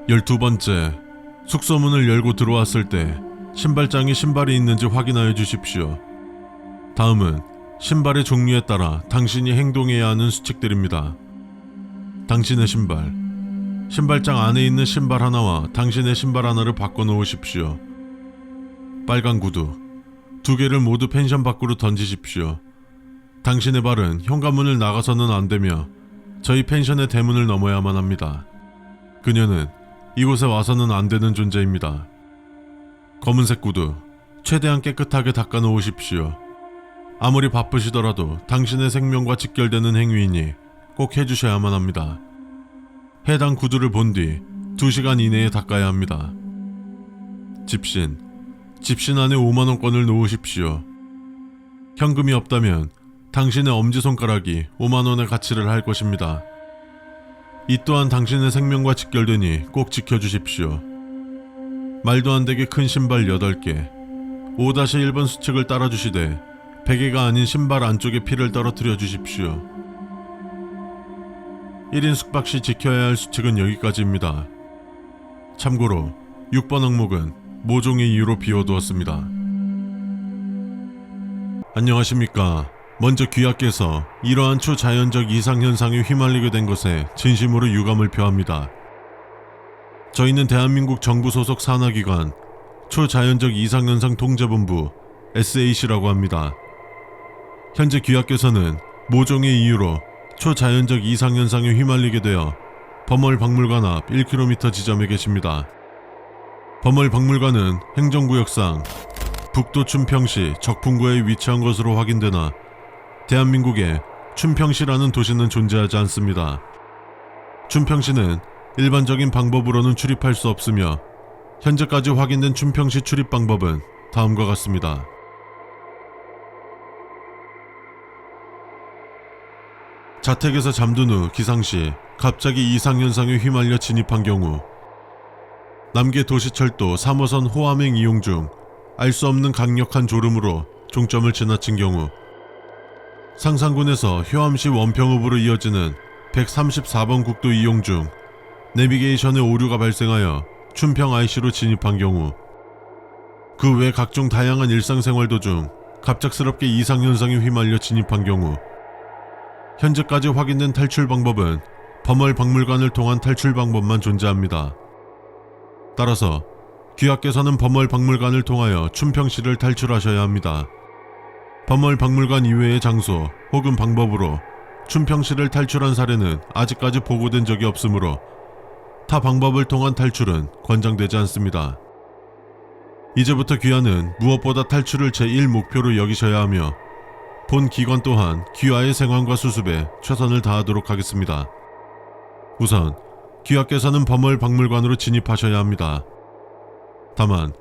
12번째, 숙소문을 열고 들어왔을 때 신발장에 신발이 있는지 확인하여 주십시오. 다음은 신발의 종류에 따라 당신이 행동해야 하는 수칙들입니다. 당신의 신발, 신발장 안에 있는 신발 하나와 당신의 신발 하나를 바꿔놓으십시오. 빨간 구두, 2개를 모두 펜션 밖으로 던지십시오. 당신의 발은 현관문을 나가서는 안 되며 저희 펜션의 대문을 넘어야만 합니다. 그녀는 이곳에 와서는 안 되는 존재입니다. 검은색 구두, 최대한 깨끗하게 닦아 놓으십시오. 아무리 바쁘시더라도 당신의 생명과 직결되는 행위이니 꼭 해주셔야만 합니다. 해당 구두를 본 뒤 2시간 이내에 닦아야 합니다. 집신, 집신 안에 5만원권을 놓으십시오. 현금이 없다면 당신의 엄지손가락이 5만원의 가치를 할 것입니다. 이 또한 당신의 생명과 직결되니 꼭 지켜주십시오. 말도 안 되게 큰 신발 8개, 5-1번 수칙을 따라주시되 베개가 아닌 신발 안쪽에 피를 떨어뜨려 주십시오. 1인 숙박 시 지켜야 할 수칙은 여기까지입니다. 참고로 6번 항목은 모종의 이유로 비워두었습니다. 안녕하십니까. 먼저 귀하께서 이러한 초자연적 이상현상에 휘말리게 된 것에 진심으로 유감을 표합니다. 저희는 대한민국 정부 소속 산하기관 초자연적 이상현상 통제본부 SAC라고 합니다. 현재 귀하께서는 모종의 이유로 초자연적 이상현상에 휘말리게 되어 범월박물관 앞 1km 지점에 계십니다. 범월박물관은 행정구역상 북도 춘평시 적풍구에 위치한 것으로 확인되나 대한민국에 춘평시라는 도시는 존재하지 않습니다. 춘평시는 일반적인 방법으로는 출입할 수 없으며 현재까지 확인된 춘평시 출입 방법은 다음과 같습니다. 자택에서 잠든 후 기상시 갑자기 이상현상에 휘말려 진입한 경우, 남계 도시철도 3호선 호암행 이용 중 알 수 없는 강력한 졸음으로 종점을 지나친 경우, 상산군에서 효암시 원평읍으로 이어지는 134번 국도 이용 중 내비게이션에 오류가 발생하여 춘평 IC로 진입한 경우, 그 외 각종 다양한 일상생활 도중 갑작스럽게 이상현상에 휘말려 진입한 경우, 현재까지 확인된 탈출 방법은 범월박물관을 통한 탈출 방법만 존재합니다. 따라서 귀하께서는 범월박물관을 통하여 춘평시를 탈출하셔야 합니다. 범월박물관 이외의 장소 혹은 방법으로 춘평시를 탈출한 사례는 아직까지 보고된 적이 없으므로 타 방법을 통한 탈출은 권장되지 않습니다. 이제부터 귀하는 무엇보다 탈출을 제1목표로 여기셔야 하며 본 기관 또한 귀하의 생환과 수습에 최선을 다하도록 하겠습니다. 우선 귀하께서는 범월박물관으로 진입하셔야 합니다. 다만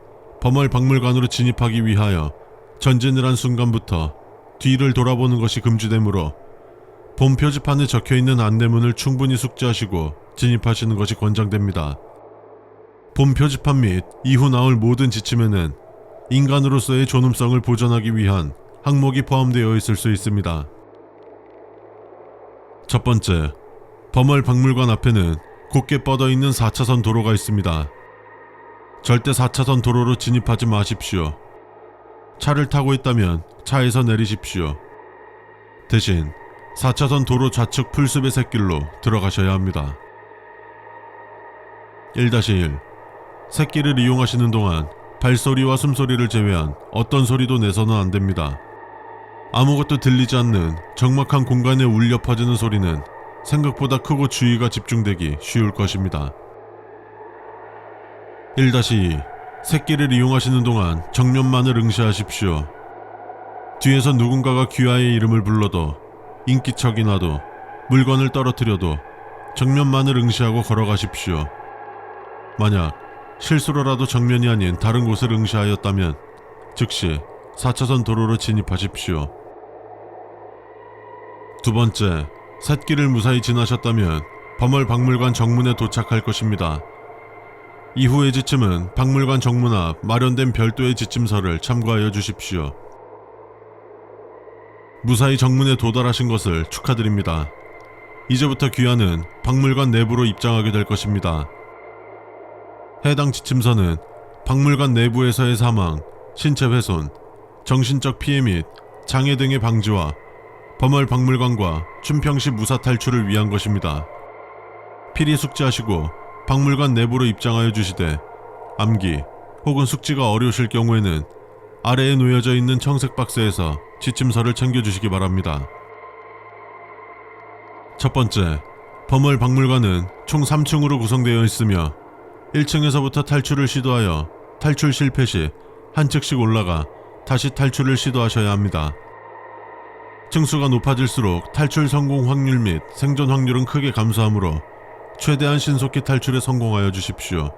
범월박물관으로 진입하기 위하여 전진을 한 순간부터 뒤를 돌아보는 것이 금지되므로 본 표지판에 적혀있는 안내문을 충분히 숙지하시고 진입하시는 것이 권장됩니다. 본 표지판 및 이후 나올 모든 지침에는 인간으로서의 존엄성을 보존하기 위한 항목이 포함되어 있을 수 있습니다. 첫 번째, 범월박물관 앞에는 곧게 뻗어있는 4차선 도로가 있습니다. 절대 4차선 도로로 진입하지 마십시오. 차를 타고 있다면 차에서 내리십시오. 대신 4차선 도로 좌측 풀숲의 샛길로 들어가셔야 합니다. 1-1. 샛길을 이용하시는 동안 발소리와 숨소리를 제외한 어떤 소리도 내서는 안 됩니다. 아무것도 들리지 않는 적막한 공간에 울려 퍼지는 소리는 생각보다 크고 주의가 집중되기 쉬울 것입니다. 1-2. 샛길을 이용하시는 동안 정면만을 응시하십시오. 뒤에서 누군가가 귀하의 이름을 불러도, 인기척이 나도, 물건을 떨어뜨려도 정면만을 응시하고 걸어가십시오. 만약 실수로라도 정면이 아닌 다른 곳을 응시하였다면 즉시 4차선 도로로 진입하십시오. 두 번째, 샛길을 무사히 지나셨다면 범월박물관 정문에 도착할 것입니다. 이후의 지침은 박물관 정문 앞 마련된 별도의 지침서를 참고하여 주십시오. 무사히 정문에 도달하신 것을 축하드립니다. 이제부터 귀하는 박물관 내부로 입장하게 될 것입니다. 해당 지침서는 박물관 내부에서의 사망, 신체 훼손, 정신적 피해 및 장애 등의 방지와 범월박물관과 춘평시 무사 탈출을 위한 것입니다. 필히 숙지하시고 박물관 내부로 입장하여 주시되 암기 혹은 숙지가 어려우실 경우에는 아래에 놓여져 있는 청색 박스에서 지침서를 챙겨주시기 바랍니다. 첫 번째, 범월박물관은 총 3층으로 구성되어 있으며 1층에서부터 탈출을 시도하여 탈출 실패 시 한 층씩 올라가 다시 탈출을 시도하셔야 합니다. 층수가 높아질수록 탈출 성공 확률 및 생존 확률은 크게 감소하므로 최대한 신속히 탈출에 성공하여 주십시오.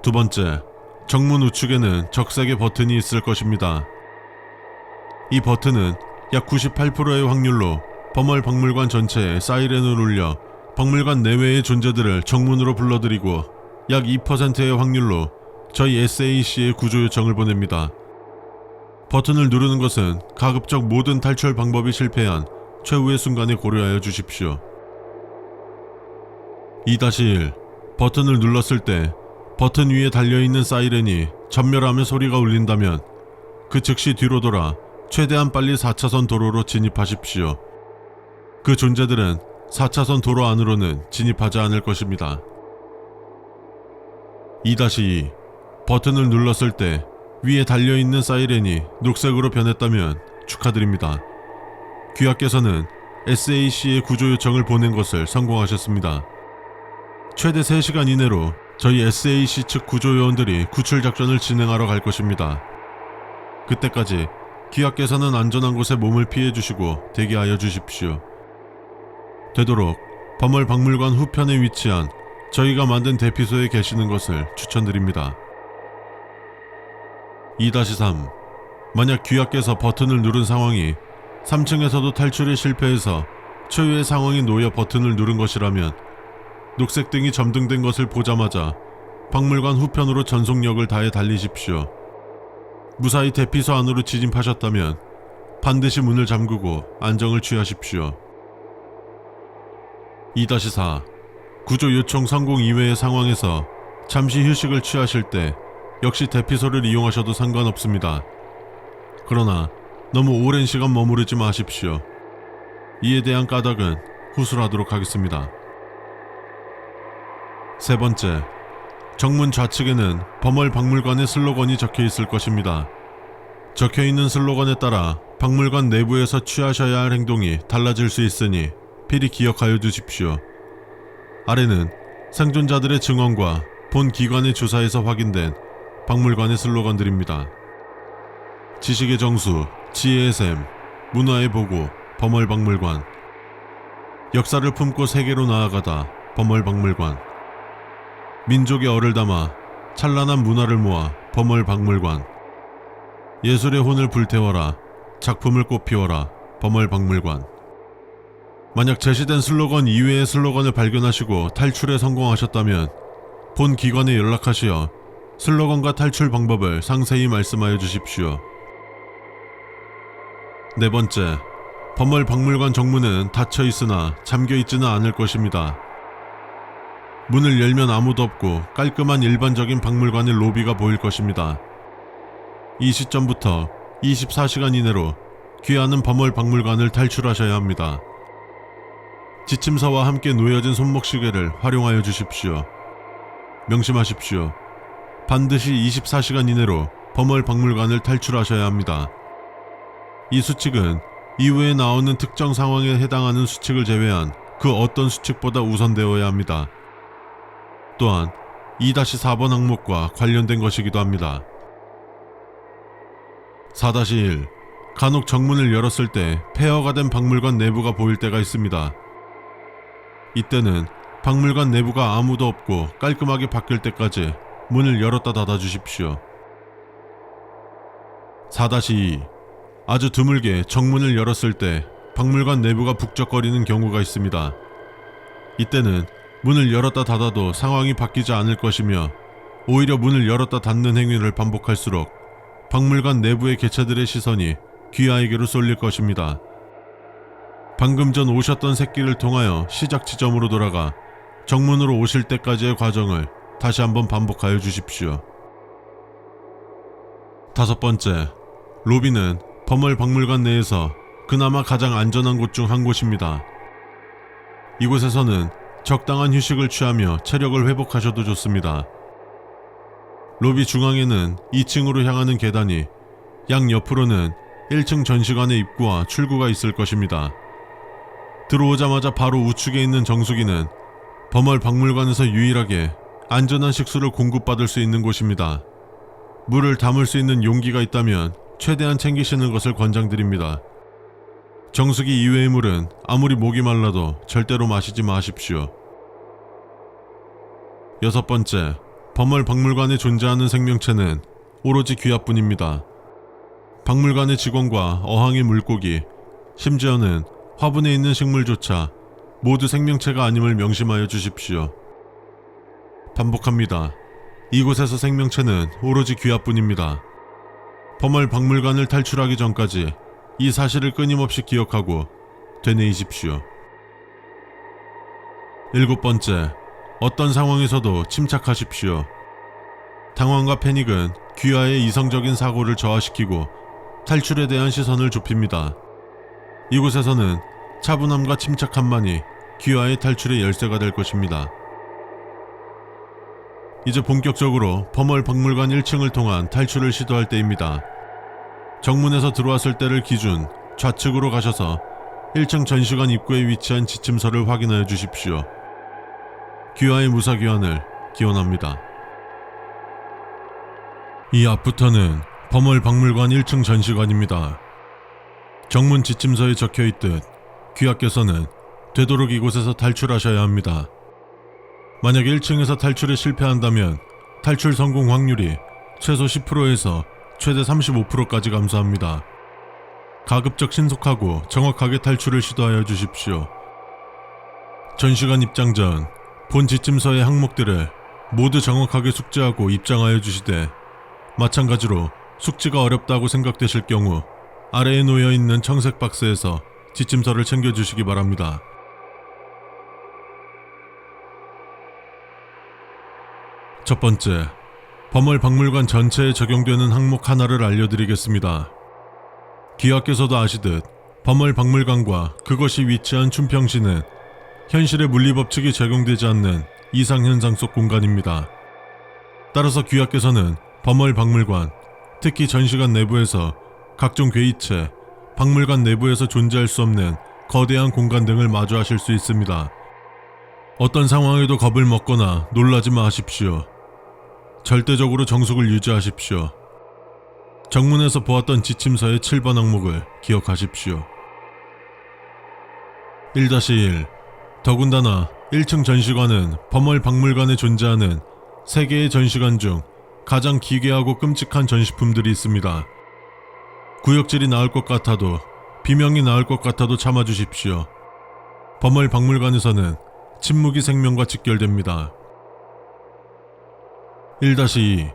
두 번째, 정문 우측에는 적색의 버튼이 있을 것입니다. 이 버튼은 약 98%의 확률로 범월박물관 전체에 사이렌을 울려 박물관 내외의 존재들을 정문으로 불러들이고 약 2%의 확률로 저희 SAC의 구조 요청을 보냅니다. 버튼을 누르는 것은 가급적 모든 탈출 방법이 실패한 최후의 순간에 고려하여 주십시오. 2-1. 버튼을 눌렀을 때 버튼 위에 달려있는 사이렌이 전멸하며 소리가 울린다면 그 즉시 뒤로 돌아 최대한 빨리 4차선 도로로 진입하십시오. 그 존재들은 4차선 도로 안으로는 진입하지 않을 것입니다. 2-2. 버튼을 눌렀을 때 위에 달려있는 사이렌이 녹색으로 변했다면 축하드립니다. 귀하께서는 SAC의 구조 요청을 보낸 것을 성공하셨습니다. 최대 3시간 이내로 저희 SAC 측 구조요원들이 구출작전을 진행하러 갈 것입니다. 그때까지 귀하께서는 안전한 곳에 몸을 피해주시고 대기하여 주십시오. 되도록 범월박물관 후편에 위치한 저희가 만든 대피소에 계시는 것을 추천드립니다. 2-3. 만약 귀하께서 버튼을 누른 상황이 3층에서도 탈출에 실패해서 최후의 상황이 놓여 버튼을 누른 것이라면 녹색 등이 점등된 것을 보자마자 박물관 후편으로 전속력을 다해 달리십시오. 무사히 대피소 안으로 진입하셨다면 반드시 문을 잠그고 안정을 취하십시오. 2-4. 구조 요청 성공 이외의 상황에서 잠시 휴식을 취하실 때 역시 대피소를 이용하셔도 상관없습니다. 그러나 너무 오랜 시간 머무르지 마십시오. 이에 대한 까닭은 후술하도록 하겠습니다. 세 번째, 정문 좌측에는 범월박물관의 슬로건이 적혀 있을 것입니다. 적혀 있는 슬로건에 따라 박물관 내부에서 취하셔야 할 행동이 달라질 수 있으니 필히 기억하여 두십시오. 아래는 생존자들의 증언과 본 기관의 조사에서 확인된 박물관의 슬로건들입니다. 지식의 정수, 지혜의 샘, 문화의 보고, 범월박물관. 역사를 품고 세계로 나아가다, 범월박물관. 민족의 얼을 담아 찬란한 문화를 모아, 범월박물관. 예술의 혼을 불태워라, 작품을 꽃피워라, 범월박물관. 만약 제시된 슬로건 이외의 슬로건을 발견하시고 탈출에 성공하셨다면 본 기관에 연락하시어 슬로건과 탈출 방법을 상세히 말씀하여 주십시오. 네 번째, 범월박물관 정문은 닫혀 있으나 잠겨 있지는 않을 것입니다. 문을 열면 아무도 없고 깔끔한 일반적인 박물관의 로비가 보일 것입니다. 이 시점부터 24시간 이내로 귀하는 범월박물관을 탈출하셔야 합니다. 지침서와 함께 놓여진 손목시계를 활용하여 주십시오. 명심하십시오. 반드시 24시간 이내로 범월박물관을 탈출하셔야 합니다. 이 수칙은 이후에 나오는 특정 상황에 해당하는 수칙을 제외한 그 어떤 수칙보다 우선되어야 합니다. 또한 2-4번 항목과 관련된 것이기도 합니다. 4-1. 간혹 정문을 열었을 때 폐허가 된 박물관 내부가 보일 때가 있습니다. 이때는 박물관 내부가 아무도 없고 깔끔하게 바뀔 때까지 문을 열었다 닫아 주십시오. 4-2. 아주 드물게 정문을 열었을 때 박물관 내부가 북적거리는 경우가 있습니다. 이때는 문을 열었다 닫아도 상황이 바뀌지 않을 것이며 오히려 문을 열었다 닫는 행위를 반복할수록 박물관 내부의 개체들의 시선이 귀하에게로 쏠릴 것입니다. 방금 전 오셨던 새끼를 통하여 시작 지점으로 돌아가 정문으로 오실 때까지의 과정을 다시 한번 반복하여 주십시오. 5번째, 로비는 범월 박물관 내에서 그나마 가장 안전한 곳 중 한 곳입니다. 이곳에서는 적당한 휴식을 취하며 체력을 회복하셔도 좋습니다. 로비 중앙에는 2층으로 향하는 계단이, 양 옆으로는 1층 전시관의 입구와 출구가 있을 것입니다. 들어오자마자 바로 우측에 있는 정수기는 범월 박물관에서 유일하게 안전한 식수를 공급받을 수 있는 곳입니다. 물을 담을 수 있는 용기가 있다면 최대한 챙기시는 것을 권장드립니다. 정수기 이외의 물은 아무리 목이 말라도 절대로 마시지 마십시오. 6번째, 범월 박물관에 존재하는 생명체는 오로지 귀하뿐입니다. 박물관의 직원과 어항의 물고기, 심지어는 화분에 있는 식물조차 모두 생명체가 아님을 명심하여 주십시오. 반복합니다. 이곳에서 생명체는 오로지 귀하뿐입니다. 범월 박물관을 탈출하기 전까지 이 사실을 끊임없이 기억하고 되뇌이십시오. 7번째, 어떤 상황에서도 침착하십시오. 당황과 패닉은 귀하의 이성적인 사고를 저하시키고 탈출에 대한 시선을 좁힙니다. 이곳에서는 차분함과 침착함만이 귀하의 탈출의 열쇠가 될 것입니다. 이제 본격적으로 범월 박물관 1층을 통한 탈출을 시도할 때입니다. 정문에서 들어왔을 때를 기준 좌측으로 가셔서 1층 전시관 입구에 위치한 지침서를 확인하여 주십시오. 귀하의 무사귀환을 기원합니다. 이 앞부터는 범월 박물관 1층 전시관입니다. 정문 지침서에 적혀있듯 귀하께서는 되도록 이곳에서 탈출하셔야 합니다. 만약 1층에서 탈출에 실패한다면 탈출 성공 확률이 최소 10%에서 최대 35%까지 감소합니다. 가급적 신속하고 정확하게 탈출을 시도하여 주십시오. 전시관 입장 전 본 지침서의 항목들을 모두 정확하게 숙지하고 입장하여 주시되, 마찬가지로 숙지가 어렵다고 생각되실 경우 아래에 놓여있는 청색 박스에서 지침서를 챙겨주시기 바랍니다. 첫 번째, 범월 박물관 전체에 적용되는 항목 하나를 알려드리겠습니다. 귀하께서도 아시듯 범월 박물관과 그것이 위치한 춘평시는 현실의 물리법칙이 적용되지 않는 이상현상 속 공간입니다. 따라서 귀하께서는 범월 박물관, 특히 전시관 내부에서 각종 괴이체, 박물관 내부에서 존재할 수 없는 거대한 공간 등을 마주하실 수 있습니다. 어떤 상황에도 겁을 먹거나 놀라지 마십시오. 절대적으로 정숙을 유지하십시오. 정문에서 보았던 지침서의 7번 항목을 기억하십시오. 1-1. 더군다나 1층 전시관은 범월 박물관에 존재하는 세계의 전시관 중 가장 기괴하고 끔찍한 전시품들이 있습니다. 구역질이 나을 것 같아도, 비명이 나을 것 같아도 참아주십시오. 범월 박물관에서는 침묵이 생명과 직결됩니다. 1-2.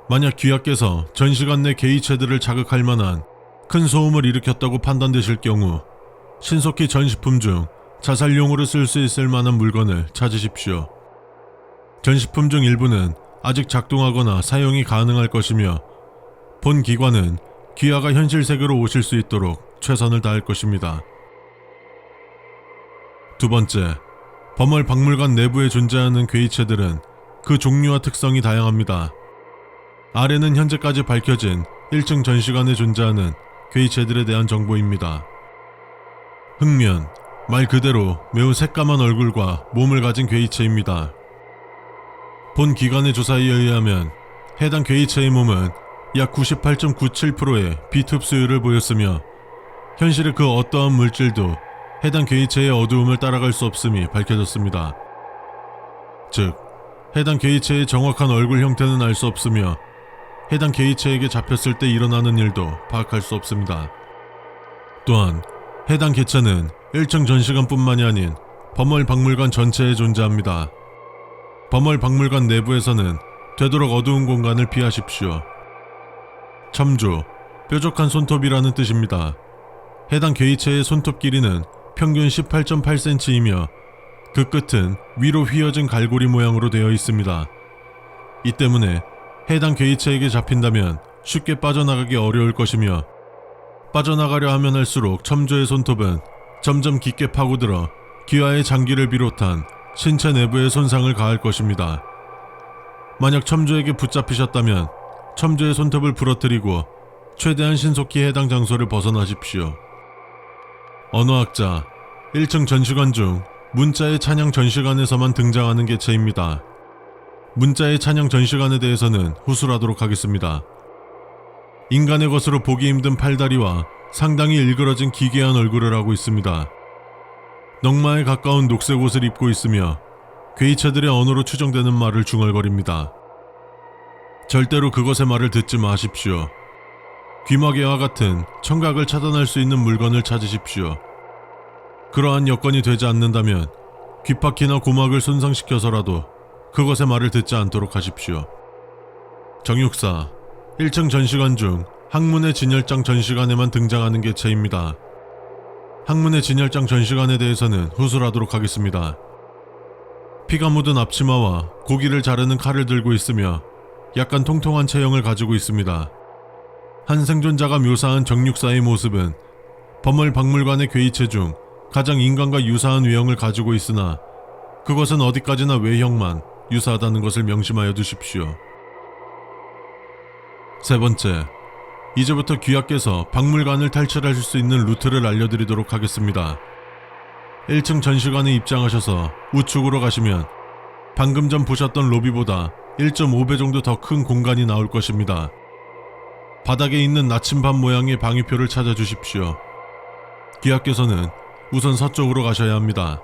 만약 귀하께서 전시관 내 개의체들을 자극할 만한 큰 소음을 일으켰다고 판단되실 경우 신속히 전시품 중 자살용으로 쓸 수 있을 만한 물건을 찾으십시오. 전시품 중 일부는 아직 작동하거나 사용이 가능할 것이며 본 기관은 귀하가 현실 세계로 오실 수 있도록 최선을 다할 것입니다. 2번째, 범월 박물관 내부에 존재하는 괴이체들은 그 종류와 특성이 다양합니다. 아래는 현재까지 밝혀진 1층 전시관에 존재하는 괴이체들에 대한 정보입니다. 흑면, 말 그대로 매우 새까만 얼굴과 몸을 가진 괴이체입니다. 본 기관의 조사에 의하면 해당 괴이체의 몸은 약 98.97%의 빛 흡수율을 보였으며 현실의 그 어떠한 물질도 해당 괴이체의 어두움을 따라갈 수 없음이 밝혀졌습니다. 즉, 해당 괴이체의 정확한 얼굴 형태는 알 수 없으며 해당 괴이체에게 잡혔을 때 일어나는 일도 파악할 수 없습니다. 또한 해당 개체는 1층 전시관뿐만이 아닌 범월 박물관 전체에 존재합니다. 범월 박물관 내부에서는 되도록 어두운 공간을 피하십시오. 첨주, 뾰족한 손톱이라는 뜻입니다. 해당 괴이체의 손톱 길이는 평균 18.8cm이며 그 끝은 위로 휘어진 갈고리 모양으로 되어 있습니다. 이 때문에 해당 괴이체에게 잡힌다면 쉽게 빠져나가기 어려울 것이며 빠져나가려 하면 할수록 첨주의 손톱은 점점 깊게 파고들어 귀하의 장기를 비롯한 신체 내부에 손상을 가할 것입니다. 만약 첨주에게 붙잡히셨다면 첨주의 손톱을 부러뜨리고 최대한 신속히 해당 장소를 벗어나십시오. 언어학자, 1층 전시관 중 문자의 찬양 전시관에서만 등장하는 개체입니다. 문자의 찬양 전시관에 대해서는 후술하도록 하겠습니다. 인간의 것으로 보기 힘든 팔다리와 상당히 일그러진 기괴한 얼굴을 하고 있습니다. 넝마에 가까운 녹색 옷을 입고 있으며 괴이체들의 언어로 추정되는 말을 중얼거립니다. 절대로 그것의 말을 듣지 마십시오. 귀마개와 같은 청각을 차단할 수 있는 물건을 찾으십시오. 그러한 여건이 되지 않는다면 귀파키나 고막을 손상시켜서라도 그것의 말을 듣지 않도록 하십시오. 정육사, 1층 전시관 중 학문의 진열장 전시관에만 등장하는 개체입니다. 학문의 진열장 전시관에 대해서는 후술하도록 하겠습니다. 피가 묻은 앞치마와 고기를 자르는 칼을 들고 있으며 약간 통통한 체형을 가지고 있습니다. 한 생존자가 묘사한 정육사의 모습은 범월 박물관의 괴이체 중 가장 인간과 유사한 외형을 가지고 있으나 그것은 어디까지나 외형만 유사하다는 것을 명심하여 두십시오. 세 번째, 이제부터 귀하께서 박물관을 탈출하실 수 있는 루트를 알려드리도록 하겠습니다. 1층 전시관에 입장하셔서 우측으로 가시면 방금 전 보셨던 로비보다 1.5배 정도 더 큰 공간이 나올 것입니다. 바닥에 있는 나침반 모양의 방위표를 찾아주십시오. 귀하께서는 우선 서쪽으로 가셔야 합니다.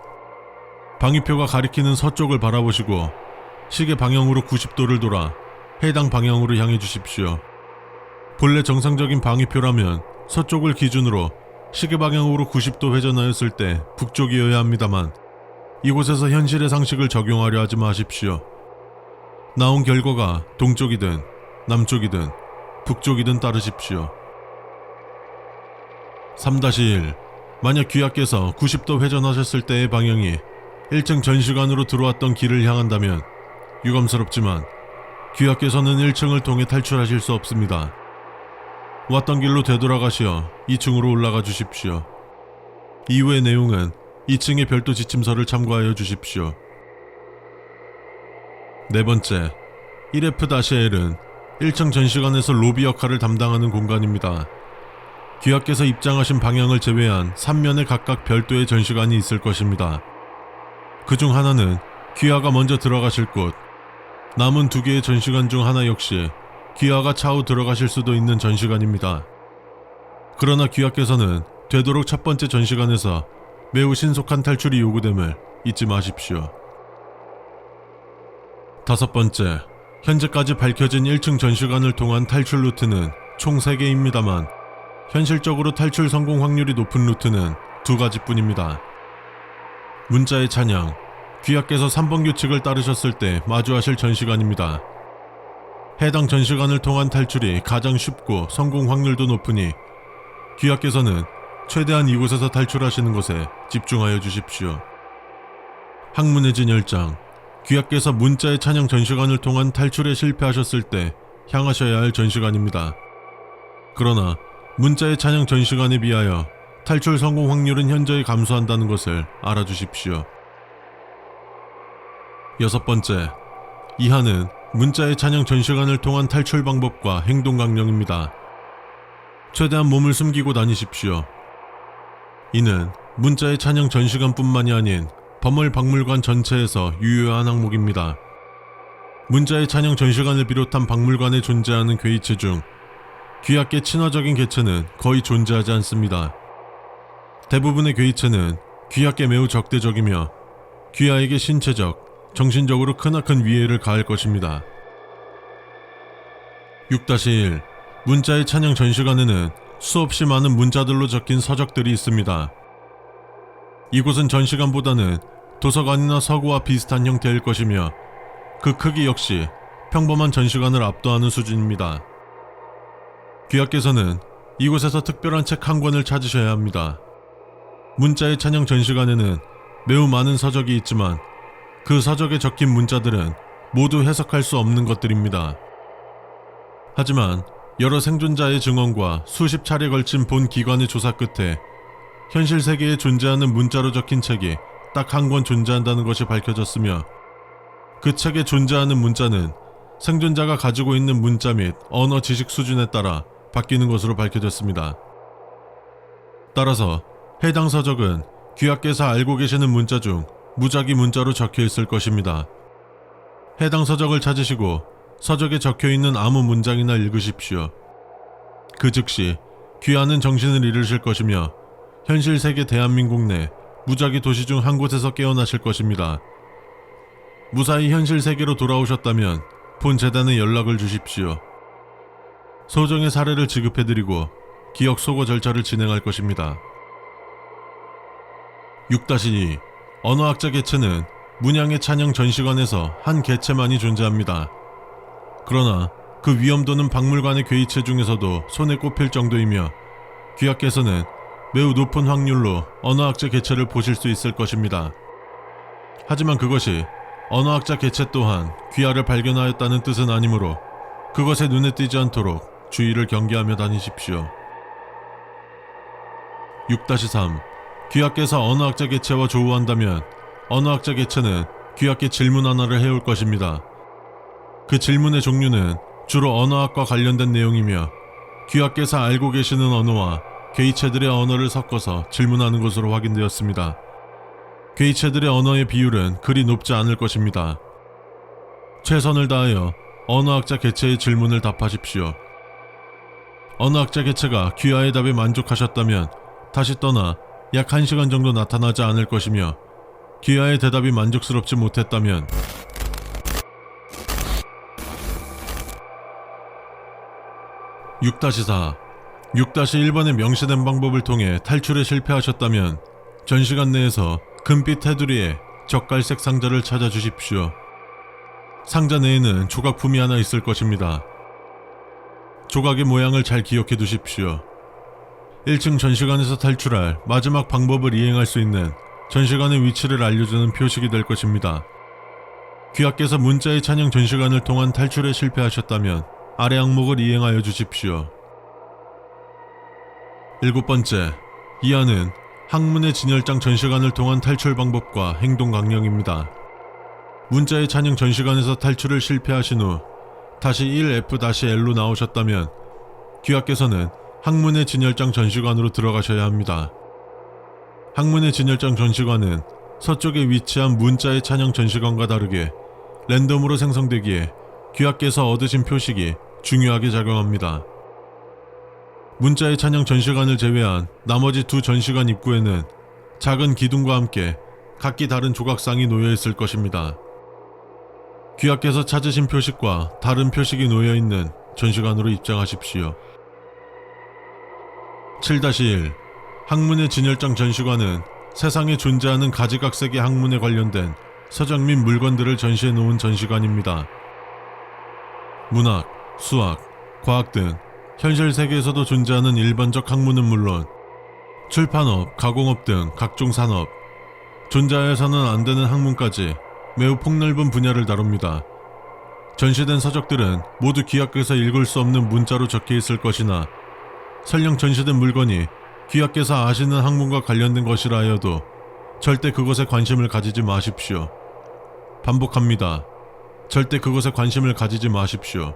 방위표가 가리키는 서쪽을 바라보시고 시계 방향으로 90도를 돌아 해당 방향으로 향해 주십시오. 본래 정상적인 방위표라면 서쪽을 기준으로 시계 방향으로 90도 회전하였을 때 북쪽이어야 합니다만 이곳에서 현실의 상식을 적용하려 하지 마십시오. 나온 결과가 동쪽이든 남쪽이든 북쪽이든 따르십시오. 3-1. 만약 귀하께서 90도 회전하셨을 때의 방향이 1층 전시관으로 들어왔던 길을 향한다면 유감스럽지만 귀하께서는 1층을 통해 탈출하실 수 없습니다. 왔던 길로 되돌아가시어 2층으로 올라가 주십시오. 이후의 내용은 2층의 별도 지침서를 참고하여 주십시오. 네 번째, 1F-L은 1층 전시관에서 로비 역할을 담당하는 공간입니다. 귀하께서 입장하신 방향을 제외한 3면에 각각 별도의 전시관이 있을 것입니다. 그 중 하나는 귀하가 먼저 들어가실 곳, 남은 2개의 전시관 중 하나 역시 귀하가 차후 들어가실 수도 있는 전시관입니다. 그러나 귀하께서는 되도록 첫 번째 전시관에서 매우 신속한 탈출이 요구됨을 잊지 마십시오. 5번째, 현재까지 밝혀진 1층 전시관을 통한 탈출 루트는 총 3개입니다만 현실적으로 탈출 성공 확률이 높은 루트는 2가지뿐입니다. 문자의 찬양, 귀하께서 3번 규칙을 따르셨을 때 마주하실 전시관입니다. 해당 전시관을 통한 탈출이 가장 쉽고 성공 확률도 높으니 귀하께서는 최대한 이곳에서 탈출하시는 것에 집중하여 주십시오. 학문의 진열장, 귀하께서 문자의 찬양 전시관을 통한 탈출에 실패하셨을 때 향하셔야 할 전시관입니다. 그러나 문자의 찬양 전시관에 비하여 탈출 성공 확률은 현저히 감소한다는 것을 알아주십시오. 6번째, 이하는 문자의 찬양 전시관을 통한 탈출 방법과 행동 강령입니다. 최대한 몸을 숨기고 다니십시오. 이는 문자의 찬양 전시관뿐만이 아닌 범월 박물관 전체에서 유효한 항목입니다. 문자의 찬양 전시관을 비롯한 박물관에 존재하는 괴이체 중 귀하께 친화적인 개체는 거의 존재하지 않습니다. 대부분의 괴이체는 귀하께 매우 적대적이며 귀하에게 신체적, 정신적으로 크나큰 위해를 가할 것입니다. 6-1. 문자의 찬양 전시관에는 수없이 많은 문자들로 적힌 서적들이 있습니다. 이곳은 전시관보다는 도서관이나 서구와 비슷한 형태일 것이며 그 크기 역시 평범한 전시관을 압도하는 수준입니다. 귀하께서는 이곳에서 특별한 책 한 권을 찾으셔야 합니다. 문자의 찬양 전시관에는 매우 많은 서적이 있지만 그 서적에 적힌 문자들은 모두 해석할 수 없는 것들입니다. 하지만 여러 생존자의 증언과 수십 차례 걸친 본 기관의 조사 끝에 현실 세계에 존재하는 문자로 적힌 책이 딱 한 권 존재한다는 것이 밝혀졌으며 그 책에 존재하는 문자는 생존자가 가지고 있는 문자 및 언어 지식 수준에 따라 바뀌는 것으로 밝혀졌습니다. 따라서 해당 서적은 귀하께서 알고 계시는 문자 중 무작위 문자로 적혀 있을 것입니다. 해당 서적을 찾으시고 서적에 적혀 있는 아무 문장이나 읽으십시오. 그 즉시 귀하는 정신을 잃으실 것이며 현실 세계 대한민국 내 무작위 도시 중 한 곳에서 깨어나실 것입니다. 무사히 현실 세계로 돌아오셨다면 본 재단에 연락을 주십시오. 소정의 사례를 지급해드리고 기억 소거 절차를 진행할 것입니다. 6-2 언어학자 개체는 문양의 찬양 전시관에서 한 개체만이 존재합니다. 그러나 그 위험도는 박물관의 괴이체 중에서도 손에 꼽힐 정도이며 귀하께서는 매우 높은 확률로 언어학자 개체를 보실 수 있을 것입니다. 하지만 그것이 언어학자 개체 또한 귀하를 발견하였다는 뜻은 아니므로 그것에 눈에 띄지 않도록 주의를 경계하며 다니십시오. 6-3 귀하께서 언어학자 개체와 조우한다면 언어학자 개체는 귀하께 질문 하나를 해올 것입니다. 그 질문의 종류는 주로 언어학과 관련된 내용이며 귀하께서 알고 계시는 언어와 괴이체들의 언어를 섞어서 질문하는 것으로 확인되었습니다. 괴이체들의 언어의 비율은 그리 높지 않을 것입니다. 최선을 다하여 언어학자 개체의 질문을 답하십시오. 언어학자 개체가 귀하의 답에 만족하셨다면 다시 떠나 약 1시간 정도 나타나지 않을 것이며 귀하의 대답이 만족스럽지 못했다면 6-4 6-1번에 명시된 방법을 통해 탈출에 실패하셨다면 전시관 내에서 금빛 테두리에 적갈색 상자를 찾아주십시오. 상자 내에는 조각품이 하나 있을 것입니다. 조각의 모양을 잘 기억해 두십시오. 1층 전시관에서 탈출할 마지막 방법을 이행할 수 있는 전시관의 위치를 알려주는 표식이 될 것입니다. 귀하께서 문자의 찬양 전시관을 통한 탈출에 실패하셨다면 아래 항목을 이행하여 주십시오. 7번째, 이하는 학문의 진열장 전시관을 통한 탈출 방법과 행동 강령입니다. 문자의 찬양 전시관에서 탈출을 실패하신 후 다시 1F-L로 나오셨다면 귀하께서는 학문의 진열장 전시관으로 들어가셔야 합니다. 학문의 진열장 전시관은 서쪽에 위치한 문자의 찬양 전시관과 다르게 랜덤으로 생성되기에 귀하께서 얻으신 표식이 중요하게 작용합니다. 문자의 찬양 전시관을 제외한 나머지 두 전시관 입구에는 작은 기둥과 함께 각기 다른 조각상이 놓여 있을 것입니다. 귀하께서 찾으신 표식과 다른 표식이 놓여 있는 전시관으로 입장하십시오. 7-1 학문의 진열장 전시관은 세상에 존재하는 가지각색의 학문에 관련된 서적 및 물건들을 전시해 놓은 전시관입니다. 문학, 수학, 과학 등 현실 세계에서도 존재하는 일반적 학문은 물론 출판업, 가공업 등 각종 산업, 존재하여서는 안 되는 학문까지 매우 폭넓은 분야를 다룹니다. 전시된 서적들은 모두 귀하께서 읽을 수 없는 문자로 적혀 있을 것이나 설령 전시된 물건이 귀하께서 아시는 학문과 관련된 것이라 하여도 절대 그것에 관심을 가지지 마십시오. 반복합니다. 절대 그것에 관심을 가지지 마십시오.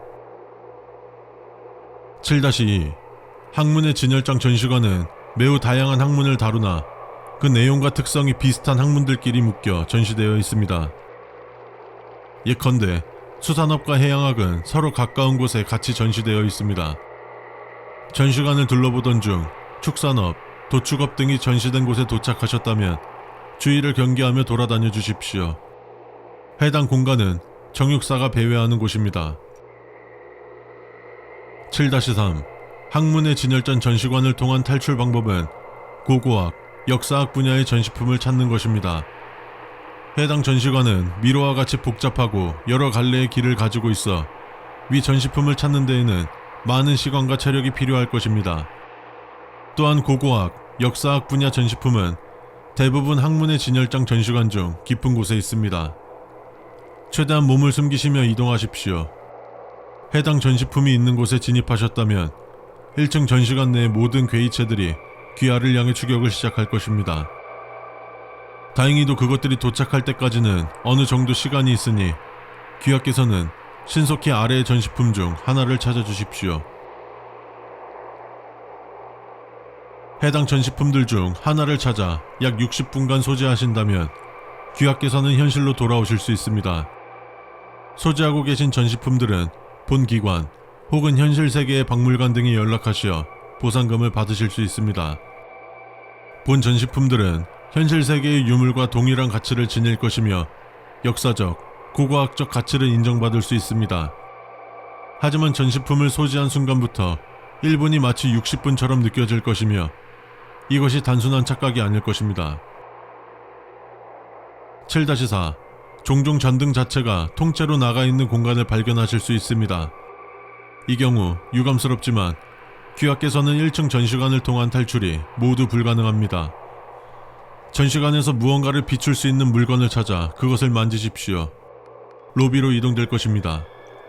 7-2 학문의 진열장 전시관은 매우 다양한 학문을 다루나 그 내용과 특성이 비슷한 학문들끼리 묶여 전시되어 있습니다. 예컨대 수산업과 해양학은 서로 가까운 곳에 같이 전시되어 있습니다. 전시관을 둘러보던 중 축산업, 도축업 등이 전시된 곳에 도착하셨다면 주의를 경계하며 돌아다녀 주십시오. 해당 공간은 정육사가 배회하는 곳입니다. 7-3 학문의 진열전 전시관을 통한 탈출 방법은 고고학, 역사학 분야의 전시품을 찾는 것입니다. 해당 전시관은 미로와 같이 복잡하고 여러 갈래의 길을 가지고 있어 위 전시품을 찾는 데에는 많은 시간과 체력이 필요할 것입니다. 또한 고고학, 역사학 분야 전시품은 대부분 학문의 진열장 전시관 중 깊은 곳에 있습니다. 최대한 몸을 숨기시며 이동하십시오. 해당 전시품이 있는 곳에 진입하셨다면 1층 전시관 내의 모든 괴이체들이 귀하를 향해 추격을 시작할 것입니다. 다행히도 그것들이 도착할 때까지는 어느 정도 시간이 있으니 귀하께서는 신속히 아래의 전시품 중 하나를 찾아주십시오. 해당 전시품들 중 하나를 찾아 약 60분간 소지하신다면 귀하께서는 현실로 돌아오실 수 있습니다. 소지하고 계신 전시품들은 본 기관 혹은 현실 세계의 박물관 등에 연락하시어 보상금을 받으실 수 있습니다. 본 전시품들은 현실 세계의 유물과 동일한 가치를 지닐 것이며 역사적, 고고학적 가치를 인정받을 수 있습니다. 하지만 전시품을 소지한 순간부터 1분이 마치 60분처럼 느껴질 것이며 이것이 단순한 착각이 아닐 것입니다. 7-4. 종종 전등 자체가 통째로 나가 있는 공간을 발견하실 수 있습니다. 이 경우 유감스럽지만 귀하께서는 1층 전시관을 통한 탈출이 모두 불가능합니다. 전시관에서 무언가를 비출 수 있는 물건을 찾아 그것을 만지십시오. 로비로 이동될 것입니다.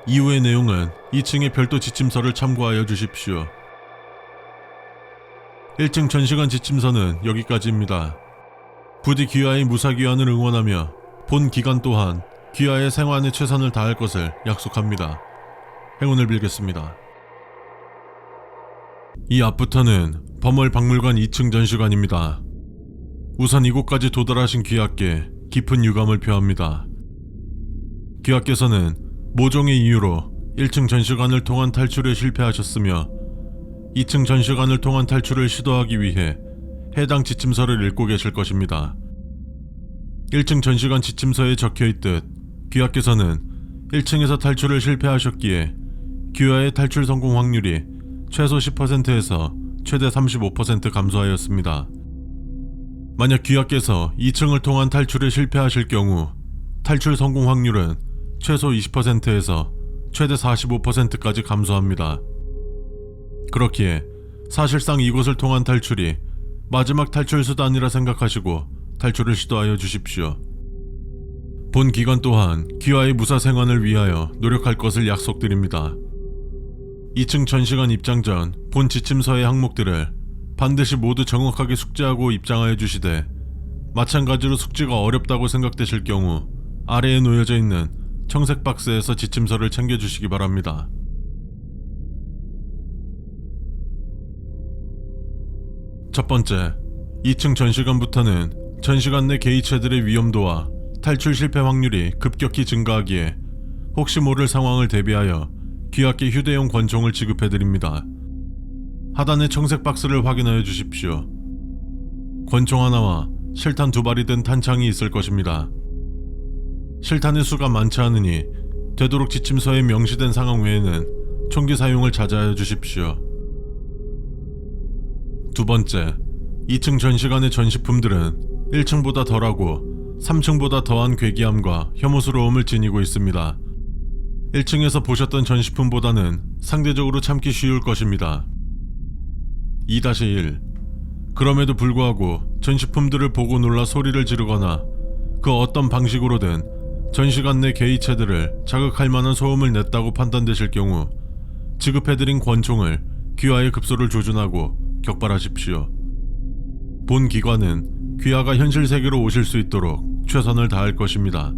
이후의 내용은 2층의 별도 지침서를 참고하여 주십시오. 1층 전시관 지침서는 여기까지입니다. 부디 귀하의 무사귀환을 응원하며 본 기간 또한 귀하의 생환에 최선을 다할 것을 약속합니다. 행운을 빌겠습니다. 이 앞부터는 범월 박물관 2층 전시관입니다. 우선 이곳까지 도달하신 귀하께 깊은 유감을 표합니다. 귀하께서는 모종의 이유로 1층 전시관을 통한 탈출에 실패하셨으며 2층 전시관을 통한 탈출을 시도하기 위해 해당 지침서를 읽고 계실 것입니다. 1층 전시관 지침서에 적혀있듯 귀하께서는 1층에서 탈출을 실패하셨기에 귀하의 탈출 성공 확률이 최소 10%에서 최대 35% 감소하였습니다. 만약 귀하께서 2층을 통한 탈출에 실패하실 경우 탈출 성공 확률은 최소 20%에서 최대 45%까지 감소합니다. 그렇기에 사실상 이곳을 통한 탈출이 마지막 탈출 수단이라 생각하시고 탈출을 시도하여 주십시오. 본 기관 또한 귀하의 무사 생환을 위하여 노력할 것을 약속드립니다. 2층 전시관 입장 전 본 지침서의 항목들을 반드시 모두 정확하게 숙지하고 입장하여 주시되 마찬가지로 숙지가 어렵다고 생각되실 경우 아래에 놓여져 있는 청색 박스에서 지침서를 챙겨주시기 바랍니다. 첫 번째, 2층 전시관부터는 전시관 내 개이체들의 위험도와 탈출 실패 확률이 급격히 증가하기에 혹시 모를 상황을 대비하여 귀하께 휴대용 권총을 지급해드립니다. 하단의 청색 박스를 확인하여 주십시오. 권총 하나와 실탄 2발이 든 탄창이 있을 것입니다. 실탄의 수가 많지 않으니 되도록 지침서에 명시된 상황 외에는 총기 사용을 자제하여 주십시오. 두 번째, 2층 전시관의 전시품들은 1층보다 덜하고 3층보다 더한 괴기함과 혐오스러움을 지니고 있습니다. 1층에서 보셨던 전시품보다는 상대적으로 참기 쉬울 것입니다. 2-1. 그럼에도 불구하고 전시품들을 보고 놀라 소리를 지르거나 그 어떤 방식으로든 전시관 내 개이체들을 자극할 만한 소음을 냈다고 판단되실 경우 지급해드린 권총을 귀하의 급소를 조준하고 격발하십시오. 본 기관은 귀하가 현실 세계로 오실 수 있도록 최선을 다할 것입니다.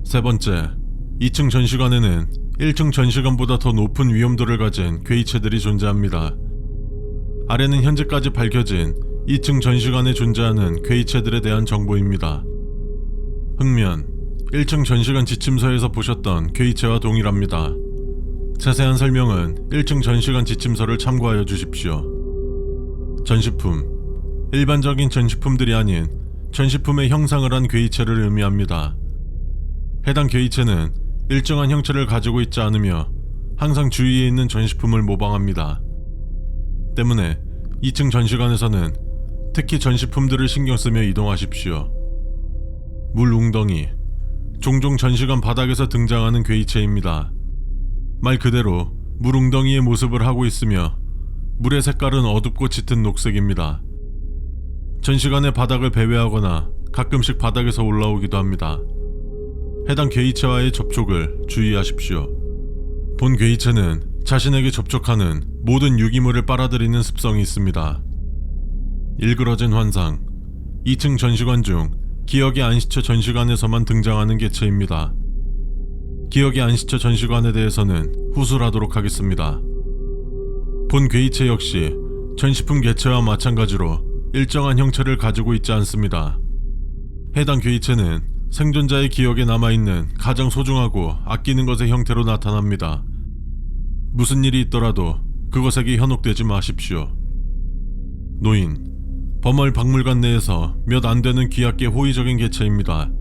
세 번째, 2층 전시관에는 1층 전시관보다 더 높은 위험도를 가진 괴이체들이 존재합니다. 아래는 현재까지 밝혀진 2층 전시관에 존재하는 괴이체들에 대한 정보입니다. 흑면, 1층 전시관 지침서에서 보셨던 괴이체와 동일합니다. 자세한 설명은 1층 전시관 지침서를 참고하여 주십시오. 전시품, 일반적인 전시품들이 아닌 전시품의 형상을 한 괴이체를 의미합니다. 해당 괴이체는 일정한 형체를 가지고 있지 않으며 항상 주위에 있는 전시품을 모방합니다. 때문에 2층 전시관에서는 특히 전시품들을 신경 쓰며 이동하십시오. 물 웅덩이, 종종 전시관 바닥에서 등장하는 괴이체입니다. 말 그대로 물 웅덩이의 모습을 하고 있으며 물의 색깔은 어둡고 짙은 녹색입니다. 전시관의 바닥을 배회하거나 가끔씩 바닥에서 올라오기도 합니다. 해당 괴이체와의 접촉을 주의하십시오. 본 괴이체는 자신에게 접촉하는 모든 유기물을 빨아들이는 습성이 있습니다. 일그러진 환상, 2층 전시관 중 기억의 안시처 전시관에서만 등장하는 개체입니다. 기억의 안시처 전시관에 대해서는 후술하도록 하겠습니다. 본 괴이체 역시 전시품 개체와 마찬가지로 일정한 형체를 가지고 있지 않습니다. 해당 괴이체는 생존자의 기억에 남아있는 가장 소중하고 아끼는 것의 형태로 나타납니다. 무슨 일이 있더라도 그것에게 현혹되지 마십시오. 노인, 범월 박물관 내에서 몇 안 되는 귀하께 호의적인 개체입니다.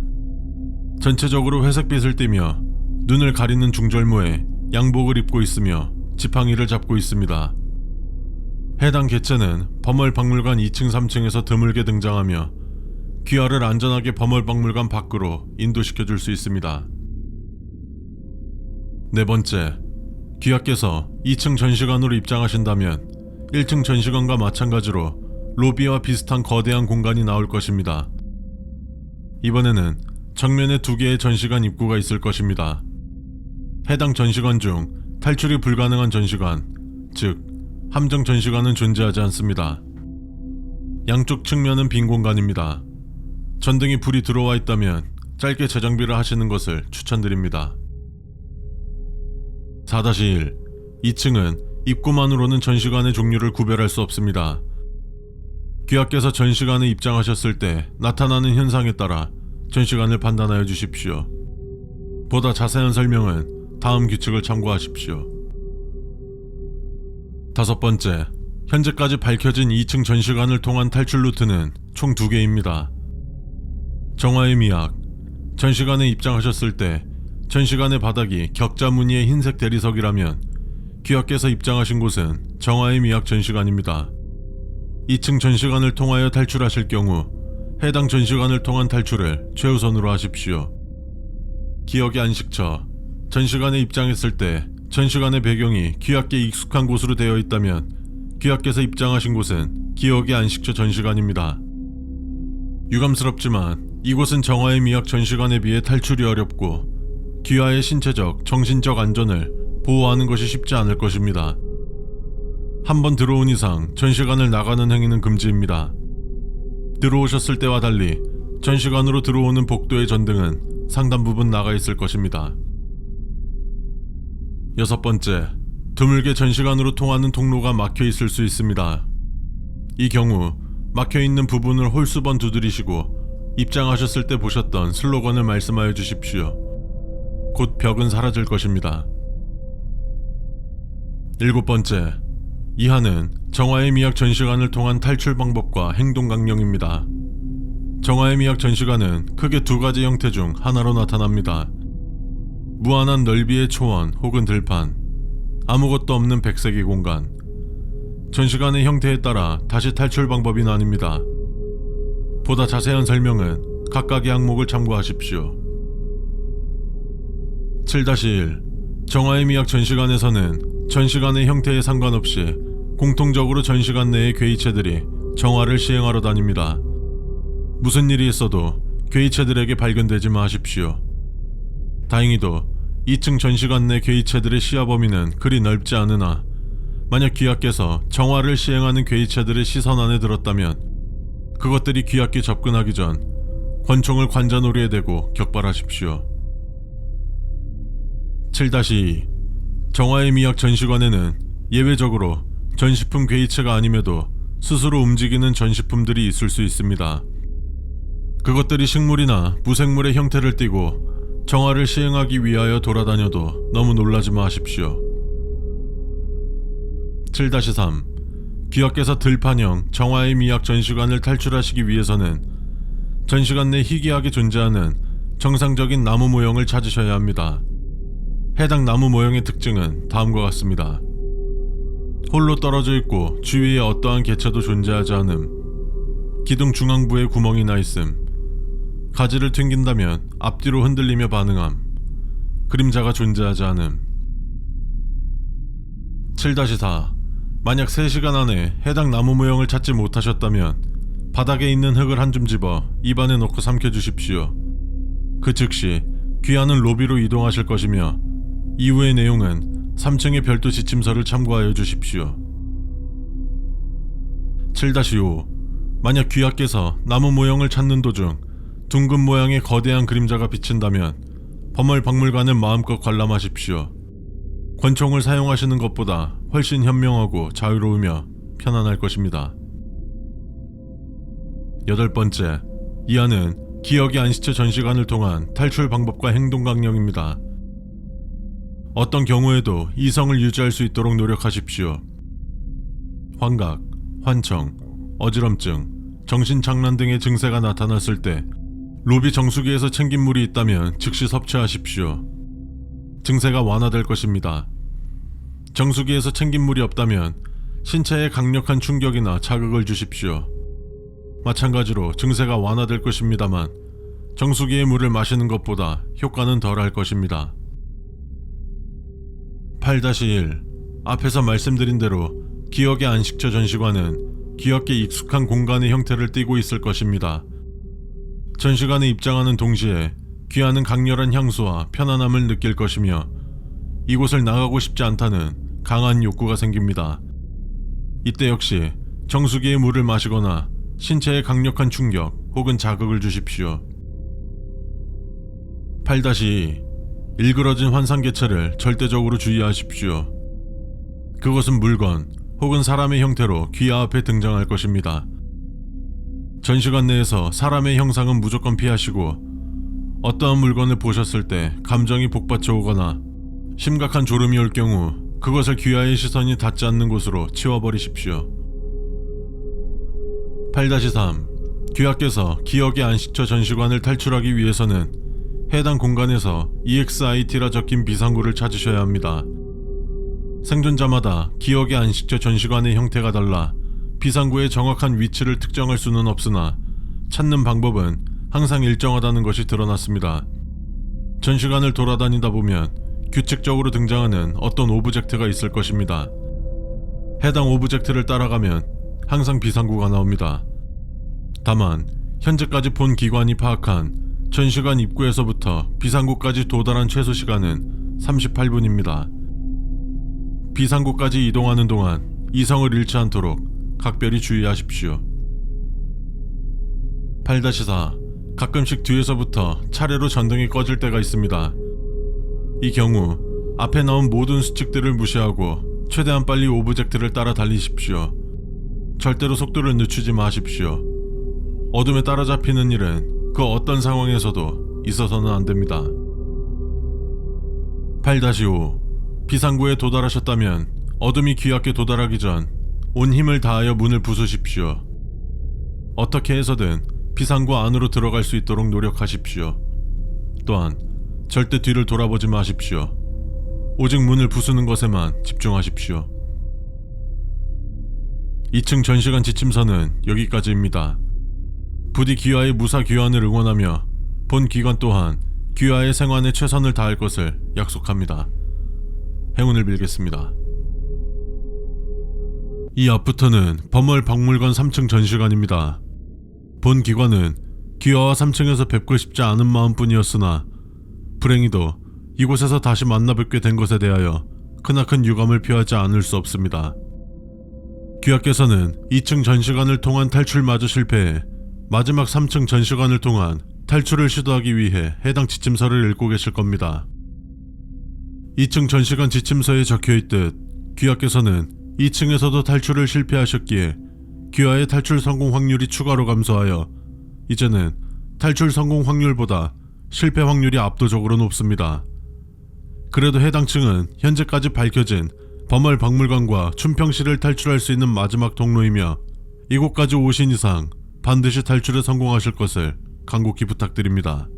전체적으로 회색빛을 띠며 눈을 가리는 중절모에 양복을 입고 있으며 지팡이를 잡고 있습니다. 해당 개체는 범월 박물관 2층 3층에서 드물게 등장하며 귀하를 안전하게 범월 박물관 밖으로 인도시켜 줄 수 있습니다. 네 번째, 귀하께서 2층 전시관으로 입장하신다면 1층 전시관과 마찬가지로 로비와 비슷한 거대한 공간이 나올 것입니다. 이번에는 정면에 2개의 전시관 입구가 있을 것입니다. 해당 전시관 중 탈출이 불가능한 전시관, 즉 함정 전시관은 존재하지 않습니다. 양쪽 측면은 빈 공간입니다. 전등이 불이 들어와 있다면 짧게 재정비를 하시는 것을 추천드립니다. 4-1. 2층은 입구만으로는 전시관의 종류를 구별할 수 없습니다. 귀하께서 전시관에 입장하셨을 때 나타나는 현상에 따라 전시관을 판단하여 주십시오. 보다 자세한 설명은 다음 규칙을 참고하십시오. 5번째, 현재까지 밝혀진 2층 전시관을 통한 탈출 루트는 총 2개입니다. 정화의 미학, 전시관에 입장하셨을 때 전시관의 바닥이 격자 무늬의 흰색 대리석이라면 귀하께서 입장하신 곳은 정화의 미학 전시관입니다. 2층 전시관을 통하여 탈출하실 경우 해당 전시관을 통한 탈출을 최우선으로 하십시오. 기억의 안식처, 전시관에 입장했을 때 전시관의 배경이 귀하께 익숙한 곳으로 되어 있다면 귀하께서 입장하신 곳은 기억의 안식처 전시관입니다. 유감스럽지만 이곳은 정화의 미학 전시관에 비해 탈출이 어렵고 귀하의 신체적, 정신적 안전을 보호하는 것이 쉽지 않을 것입니다. 한번 들어온 이상 전시관을 나가는 행위는 금지입니다. 들어오셨을 때와 달리 전시관으로 들어오는 복도의 전등은 상단 부분 나가 있을 것입니다. 6번째, 드물게 전시관으로 통하는 통로가 막혀 있을 수 있습니다. 이 경우 막혀 있는 부분을 홀수번 두드리시고 입장하셨을 때 보셨던 슬로건을 말씀하여 주십시오. 곧 벽은 사라질 것입니다. 7번째, 이하는 정화의 미학 전시관을 통한 탈출 방법과 행동 강령입니다. 정화의 미학 전시관은 크게 2가지 형태 중 하나로 나타납니다. 무한한 넓이의 초원 혹은 들판, 아무것도 없는 백색의 공간. 전시관의 형태에 따라 다시 탈출 방법이 나뉩니다. 보다 자세한 설명은 각각의 항목을 참고하십시오. 7-1. 정화의 미학 전시관에서는 전시관의 형태에 상관없이 공통적으로 전시관 내의 괴이체들이 정화를 시행하러 다닙니다. 무슨 일이 있어도 괴이체들에게 발견되지 마십시오. 다행히도 2층 전시관 내 괴이체들의 시야 범위는 그리 넓지 않으나 만약 귀하께서 정화를 시행하는 괴이체들의 시선 안에 들었다면 그것들이 귀하께 접근하기 전 권총을 관자놀이에 대고 격발하십시오. 7-2. 정화의 미학 전시관에는 예외적으로 전시품 괴이체가 아님에도 스스로 움직이는 전시품들이 있을 수 있습니다. 그것들이 식물이나 무생물의 형태를 띠고 정화를 시행하기 위하여 돌아다녀도 너무 놀라지 마십시오. 7-3. 귀하께서 들판형 정화의 미학 전시관을 탈출하시기 위해서는 전시관 내 희귀하게 존재하는 정상적인 나무 모형을 찾으셔야 합니다. 해당 나무 모형의 특징은 다음과 같습니다. 홀로 떨어져 있고 주위에 어떠한 개체도 존재하지 않음. 기둥 중앙부에 구멍이 나 있음. 가지를 튕긴다면 앞뒤로 흔들리며 반응함. 그림자가 존재하지 않음. 7-4. 만약 3시간 안에 해당 나무 모형을 찾지 못하셨다면 바닥에 있는 흙을 한 줌 집어 입안에 넣고 삼켜주십시오. 그 즉시 귀하는 로비로 이동하실 것이며 이후의 내용은 3층의 별도 지침서를 참고하여 주십시오. 7-5. 만약 귀하께서 나무 모형을 찾는 도중 둥근 모양의 거대한 그림자가 비친다면 범월박물관을 마음껏 관람하십시오. 권총을 사용하시는 것보다 훨씬 현명하고 자유로우며 편안할 것입니다. 8번째, 이하는 기억의 안식처 전시관을 통한 탈출 방법과 행동 강령입니다. 어떤 경우에도 이성을 유지할 수 있도록 노력하십시오. 환각, 환청, 어지럼증, 정신착란 등의 증세가 나타났을 때 로비 정수기에서 챙긴 물이 있다면 즉시 섭취하십시오. 증세가 완화될 것입니다. 정수기에서 챙긴 물이 없다면 신체에 강력한 충격이나 자극을 주십시오. 마찬가지로 증세가 완화될 것입니다만 정수기의 물을 마시는 것보다 효과는 덜할 것입니다. 8-1. 앞에서 말씀드린 대로 기억의 안식처 전시관은 귀하께 익숙한 공간의 형태를 띠고 있을 것입니다. 전시관에 입장하는 동시에 귀하는 강렬한 향수와 편안함을 느낄 것이며 이곳을 나가고 싶지 않다는 강한 욕구가 생깁니다. 이때 역시 정수기의 물을 마시거나 신체에 강력한 충격 혹은 자극을 주십시오. 8-2. 일그러진 환상개체를 절대적으로 주의하십시오. 그것은 물건 혹은 사람의 형태로 귀하 앞에 등장할 것입니다. 전시관 내에서 사람의 형상은 무조건 피하시고 어떠한 물건을 보셨을 때 감정이 복받쳐 오거나 심각한 졸음이 올 경우 그것을 귀하의 시선이 닿지 않는 곳으로 치워버리십시오. 8-3. 귀하께서 기억의 안식처 전시관을 탈출하기 위해서는 해당 공간에서 EXIT라 적힌 비상구를 찾으셔야 합니다. 생존자마다 기억의 안식처 전시관의 형태가 달라 비상구의 정확한 위치를 특정할 수는 없으나 찾는 방법은 항상 일정하다는 것이 드러났습니다. 전시관을 돌아다니다 보면 규칙적으로 등장하는 어떤 오브젝트가 있을 것입니다. 해당 오브젝트를 따라가면 항상 비상구가 나옵니다. 다만 현재까지 본 기관이 파악한 전시관 입구에서부터 비상구까지 도달한 최소 시간은 38분입니다. 비상구까지 이동하는 동안 이성을 잃지 않도록 각별히 주의하십시오. 8-4. 가끔씩 뒤에서부터 차례로 전등이 꺼질 때가 있습니다. 이 경우 앞에 나온 모든 수칙들을 무시하고 최대한 빨리 오브젝트를 따라 달리십시오. 절대로 속도를 늦추지 마십시오. 어둠에 따라잡히는 일은 그 어떤 상황에서도 있어서는 안됩니다. 8-5. 비상구에 도달하셨다면 어둠이 귀하께 도달하기 전 온 힘을 다하여 문을 부수십시오. 어떻게 해서든 비상구 안으로 들어갈 수 있도록 노력하십시오. 또한 절대 뒤를 돌아보지 마십시오. 오직 문을 부수는 것에만 집중하십시오. 2층 전시관 지침서는 여기까지입니다. 부디 귀하의 무사 귀환을 응원하며 본 기관 또한 귀하의 생환에 최선을 다할 것을 약속합니다. 행운을 빌겠습니다. 이 앞부터는 범월박물관 3층 전시관입니다. 본 기관은 귀하와 3층에서 뵙고 싶지 않은 마음뿐이었으나 불행히도 이곳에서 다시 만나뵙게 된 것에 대하여 크나큰 유감을 표하지 않을 수 없습니다. 귀하께서는 2층 전시관을 통한 탈출마저 실패해 마지막 3층 전시관을 통한 탈출을 시도하기 위해 해당 지침서를 읽고 계실 겁니다. 2층 전시관 지침서에 적혀있듯 귀하께서는 2층에서도 탈출을 실패하셨기에 귀하의 탈출 성공 확률이 추가로 감소하여 이제는 탈출 성공 확률보다 실패 확률이 압도적으로 높습니다. 그래도 해당 층은 현재까지 밝혀진 범월박물관과 춘평시를 탈출할 수 있는 마지막 통로이며 이곳까지 오신 이상 반드시 탈출에 성공하실 것을 간곡히 부탁드립니다.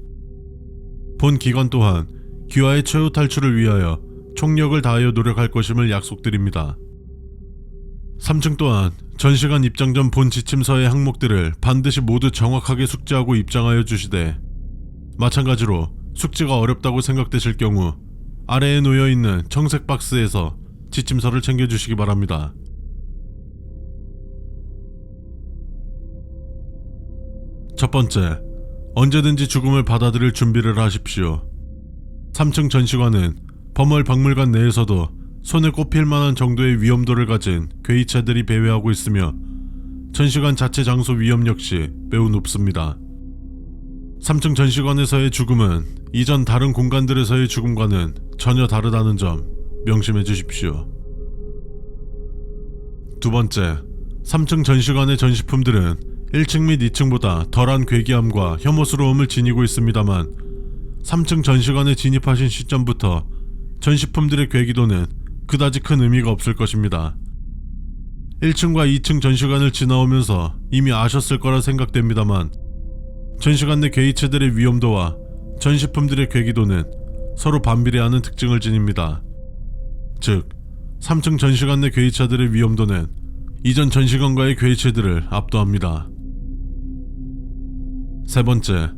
본 기관 또한 귀화의 최후 탈출을 위하여 총력을 다하여 노력할 것임을 약속드립니다. 3층 또한 전시관 입장 전 본 지침서의 항목들을 반드시 모두 정확하게 숙지하고 입장하여 주시되, 마찬가지로 숙지가 어렵다고 생각되실 경우 아래에 놓여있는 청색 박스에서 지침서를 챙겨주시기 바랍니다. 첫 번째, 언제든지 죽음을 받아들일 준비를 하십시오. 3층 전시관은 범월 박물관 내에서도 손에 꼽힐 만한 정도의 위험도를 가진 괴이체들이 배회하고 있으며 전시관 자체 장소 위험 역시 매우 높습니다. 3층 전시관에서의 죽음은 이전 다른 공간들에서의 죽음과는 전혀 다르다는 점 명심해 주십시오. 두 번째, 3층 전시관의 전시품들은 1층 및 2층보다 덜한 괴기함과 혐오스러움을 지니고 있습니다만 3층 전시관에 진입하신 시점부터 전시품들의 괴기도는 그다지 큰 의미가 없을 것입니다. 1층과 2층 전시관을 지나오면서 이미 아셨을 거라 생각됩니다만 전시관 내 괴이체들의 위험도와 전시품들의 괴기도는 서로 반비례하는 특징을 지닙니다. 즉, 3층 전시관 내 괴이체들의 위험도는 이전 전시관과의 괴이체들을 압도합니다. 세 번째,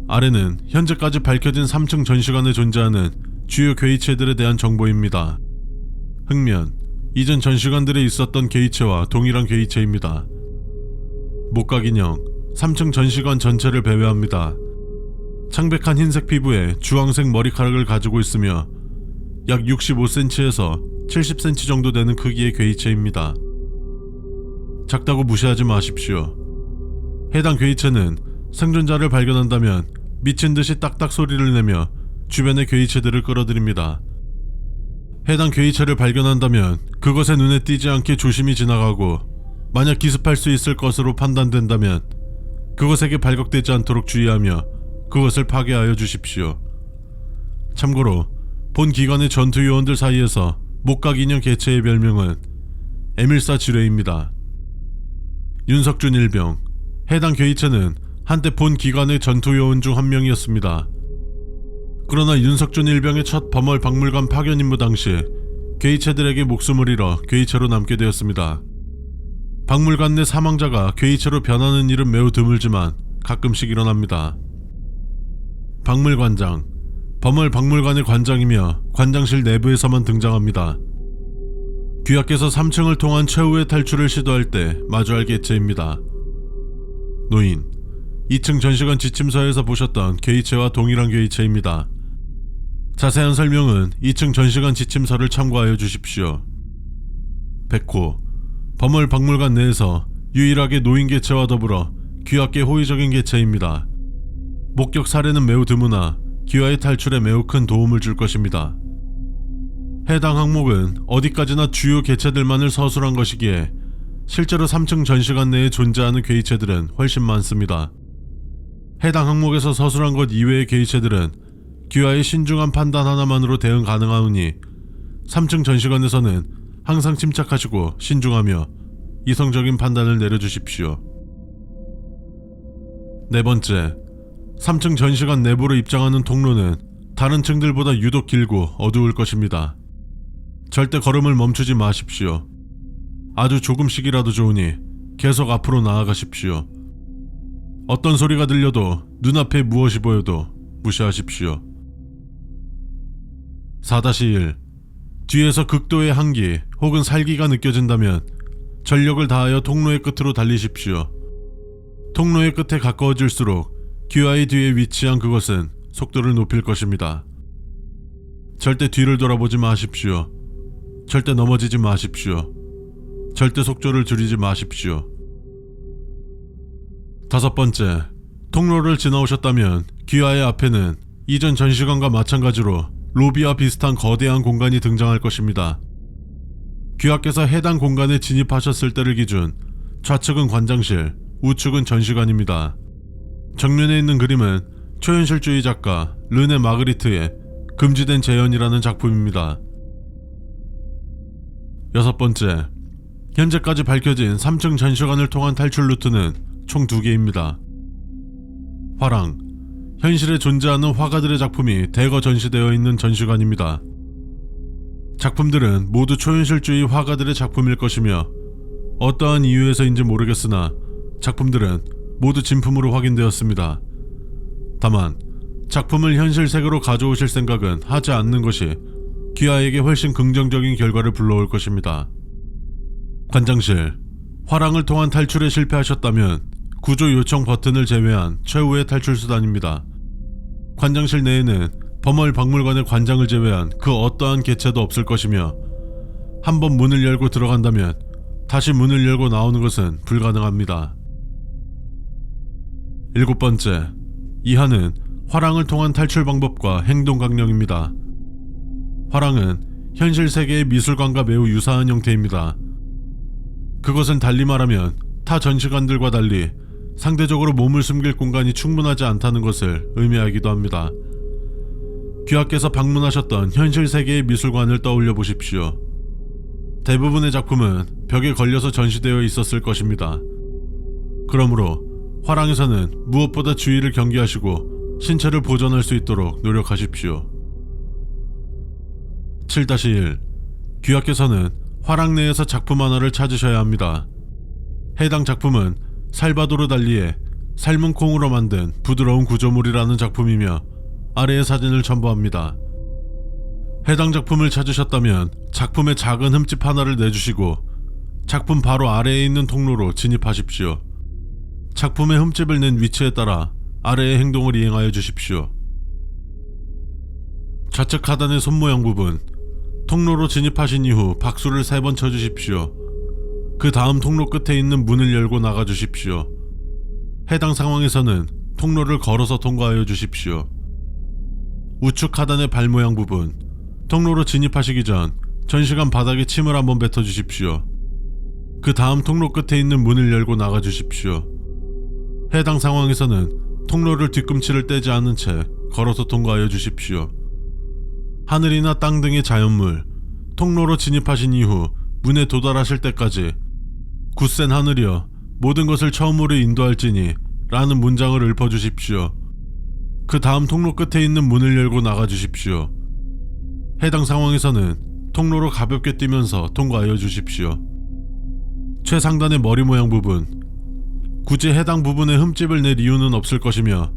아래는 현재까지 밝혀진 3층 전시관에 존재하는 주요 괴이체들에 대한 정보입니다. 흑면, 이전 전시관들에 있었던 괴이체와 동일한 괴이체입니다. 목각인형, 3층 전시관 전체를 배회합니다. 창백한 흰색 피부에 주황색 머리카락을 가지고 있으며 약 65cm에서 70cm 정도 되는 크기의 괴이체입니다. 작다고 무시하지 마십시오. 해당 괴이체는 생존자를 발견한다면 미친 듯이 딱딱 소리를 내며 주변의 괴이체들을 끌어들입니다. 해당 괴이체를 발견한다면 그것의 눈에 띄지 않게 조심히 지나가고, 만약 기습할 수 있을 것으로 판단된다면 그것에게 발각되지 않도록 주의하며 그것을 파괴하여 주십시오. 참고로 본 기관의 전투 요원들 사이에서 목각인형 개체의 별명은 에밀사 지뢰입니다. 윤석준 일병, 해당 괴이체는 한때 본 기관의 전투 요원 중 한 명이었습니다. 그러나 윤석준 일병의 첫 범월 박물관 파견 임무 당시 괴이체들에게 목숨을 잃어 괴이체로 남게 되었습니다. 박물관 내 사망자가 괴이체로 변하는 일은 매우 드물지만 가끔씩 일어납니다. 박물관장, 범월 박물관의 관장이며 관장실 내부에서만 등장합니다. 귀하께서 3층을 통한 최후의 탈출을 시도할 때 마주할 개체입니다. 노인, 2층 전시관 지침서에서 보셨던 괴이체와 동일한 괴이체입니다. 자세한 설명은 2층 전시관 지침서를 참고하여 주십시오. 백호, 범월 박물관 내에서 유일하게 노인 개체와 더불어 귀하께 호의적인 개체입니다. 목격 사례는 매우 드무나 귀하의 탈출에 매우 큰 도움을 줄 것입니다. 해당 항목은 어디까지나 주요 개체들만을 서술한 것이기에 실제로 3층 전시관 내에 존재하는 괴이체들은 훨씬 많습니다. 해당 항목에서 서술한 것 이외의 괴이체들은 귀하의 신중한 판단 하나만으로 대응 가능하오니 3층 전시관에서는 항상 침착하시고 신중하며 이성적인 판단을 내려주십시오. 네 번째, 3층 전시관 내부로 입장하는 통로는 다른 층들보다 유독 길고 어두울 것입니다. 절대 걸음을 멈추지 마십시오. 아주 조금씩이라도 좋으니 계속 앞으로 나아가십시오. 어떤 소리가 들려도 눈앞에 무엇이 보여도 무시하십시오. 4-1. 뒤에서 극도의 한기 혹은 살기가 느껴진다면 전력을 다하여 통로의 끝으로 달리십시오. 통로의 끝에 가까워질수록 귀하의 뒤에 위치한 그것은 속도를 높일 것입니다. 절대 뒤를 돌아보지 마십시오. 절대 넘어지지 마십시오. 절대 속도를 줄이지 마십시오. 5번째, 통로를 지나오셨다면 귀하의 앞에는 이전 전시관과 마찬가지로 로비와 비슷한 거대한 공간이 등장할 것입니다. 귀하께서 해당 공간에 진입하셨을 때를 기준 좌측은 관장실, 우측은 전시관입니다. 정면에 있는 그림은 초현실주의 작가 르네 마그리트의 금지된 재현이라는 작품입니다. 6번째, 현재까지 밝혀진 3층 전시관을 통한 탈출 루트는 총 2개입니다. 화랑, 현실에 존재하는 화가들의 작품이 대거 전시되어 있는 전시관입니다. 작품들은 모두 초현실주의 화가들의 작품일 것이며 어떠한 이유에서인지 모르겠으나 작품들은 모두 진품으로 확인되었습니다. 다만 작품을 현실 세계로 가져오실 생각은 하지 않는 것이 귀하에게 훨씬 긍정적인 결과를 불러올 것입니다. 관장실, 화랑을 통한 탈출에 실패하셨다면 구조 요청 버튼을 제외한 최후의 탈출 수단입니다. 관장실 내에는 범월 박물관의 관장을 제외한 그 어떠한 개체도 없을 것이며 한번 문을 열고 들어간다면 다시 문을 열고 나오는 것은 불가능합니다. 7번째, 이하는 화랑을 통한 탈출 방법과 행동 강령입니다. 화랑은 현실 세계의 미술관과 매우 유사한 형태입니다. 그것은 달리 말하면 타 전시관들과 달리 상대적으로 몸을 숨길 공간이 충분하지 않다는 것을 의미하기도 합니다. 귀하께서 방문하셨던 현실 세계의 미술관을 떠올려 보십시오. 대부분의 작품은 벽에 걸려서 전시되어 있었을 것입니다. 그러므로 화랑에서는 무엇보다 주의를 경계하시고 신체를 보존할 수 있도록 노력하십시오. 7-1. 귀하께서는 화랑 내에서 작품 하나를 찾으셔야 합니다. 해당 작품은 살바도르 달리의 삶은 콩으로 만든 부드러운 구조물이라는 작품이며 아래의 사진을 첨부합니다. 해당 작품을 찾으셨다면 작품의 작은 흠집 하나를 내주시고 작품 바로 아래에 있는 통로로 진입하십시오. 작품의 흠집을 낸 위치에 따라 아래의 행동을 이행하여 주십시오. 좌측 하단의 손모양 부분, 통로로 진입하신 이후 박수를 3번 쳐주십시오. 그 다음 통로 끝에 있는 문을 열고 나가주십시오. 해당 상황에서는 통로를 걸어서 통과하여 주십시오. 우측 하단의 발 모양 부분, 통로로 진입하시기 전 전시관 바닥에 침을 한번 뱉어주십시오. 그 다음 통로 끝에 있는 문을 열고 나가주십시오. 해당 상황에서는 통로를 뒤꿈치를 떼지 않은 채 걸어서 통과하여 주십시오. 하늘이나 땅 등의 자연물, 통로로 진입하신 이후 문에 도달하실 때까지 굳센 하늘이여 모든 것을 처음으로 인도할지니 라는 문장을 읊어주십시오. 그 다음 통로 끝에 있는 문을 열고 나가주십시오. 해당 상황에서는 통로로 가볍게 뛰면서 통과하여 주십시오. 최상단의 머리 모양 부분, 굳이 해당 부분에 흠집을 낼 이유는 없을 것이며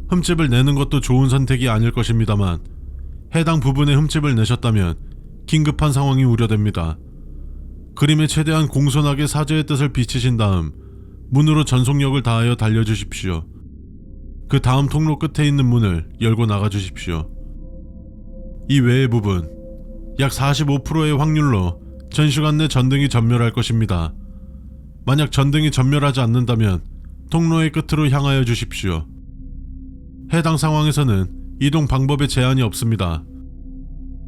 흠집을 내는 것도 좋은 선택이 아닐 것입니다만 해당 부분에 흠집을 내셨다면 긴급한 상황이 우려됩니다. 그림에 최대한 공손하게 사죄의 뜻을 비치신 다음 문으로 전속력을 다하여 달려주십시오. 그 다음 통로 끝에 있는 문을 열고 나가주십시오. 이 외의 부분, 약 45%의 확률로 전시관 내 전등이 전멸할 것입니다. 만약 전등이 전멸하지 않는다면 통로의 끝으로 향하여 주십시오. 해당 상황에서는 이동 방법에 제한이 없습니다.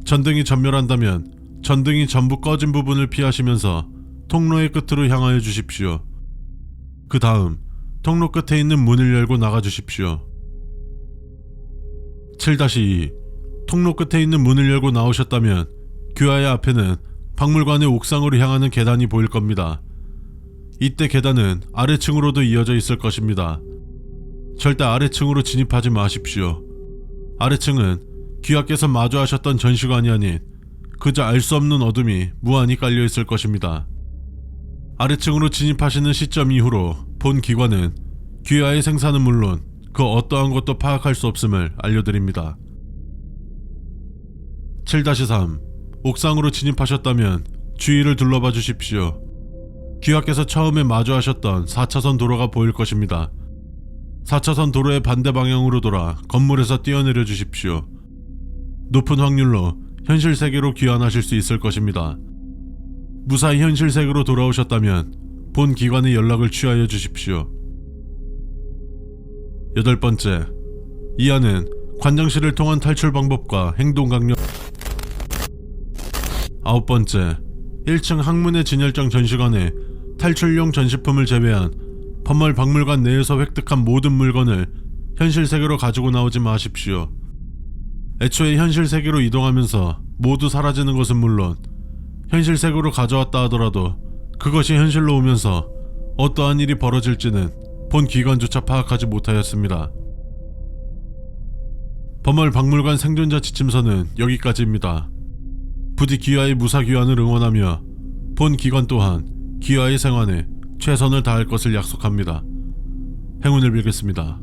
전등이 전멸한다면 전등이 전부 꺼진 부분을 피하시면서 통로의 끝으로 향하여 주십시오. 그 다음 통로 끝에 있는 문을 열고 나가주십시오. 7-2. 통로 끝에 있는 문을 열고 나오셨다면 귀하의 앞에는 박물관의 옥상으로 향하는 계단이 보일 겁니다. 이때 계단은 아래층으로도 이어져 있을 것입니다. 절대 아래층으로 진입하지 마십시오. 아래층은 귀하께서 마주하셨던 전시관이 아닌 그저 알 수 없는 어둠이 무한히 깔려 있을 것입니다. 아래층으로 진입하시는 시점 이후로 본 기관은 귀하의 생사는 물론 그 어떠한 것도 파악할 수 없음을 알려드립니다. 7-3. 옥상으로 진입하셨다면 주위를 둘러봐 주십시오. 귀하께서 처음에 마주하셨던 4차선 도로가 보일 것입니다. 4차선 도로의 반대 방향으로 돌아 건물에서 뛰어내려 주십시오. 높은 확률로 현실 세계로 귀환하실 수 있을 것입니다. 무사히 현실 세계로 돌아오셨다면 본 기관에 연락을 취하여 주십시오. 8번째, 이하는 관장실을 통한 탈출 방법과 행동 강령. 9번째, 1층 항문의 진열장 전시관에 탈출용 전시품을 제외한 범월 박물관 내에서 획득한 모든 물건을 현실 세계로 가지고 나오지 마십시오. 애초에 현실 세계로 이동하면서 모두 사라지는 것은 물론 현실 세계로 가져왔다 하더라도 그것이 현실로 오면서 어떠한 일이 벌어질지는 본 기관조차 파악하지 못하였습니다. 범월 박물관 생존자 지침서는 여기까지입니다. 부디 기아의 무사귀환을 응원하며 본 기관 또한 기아의 생환에 최선을 다할 것을 약속합니다. 행운을 빌겠습니다.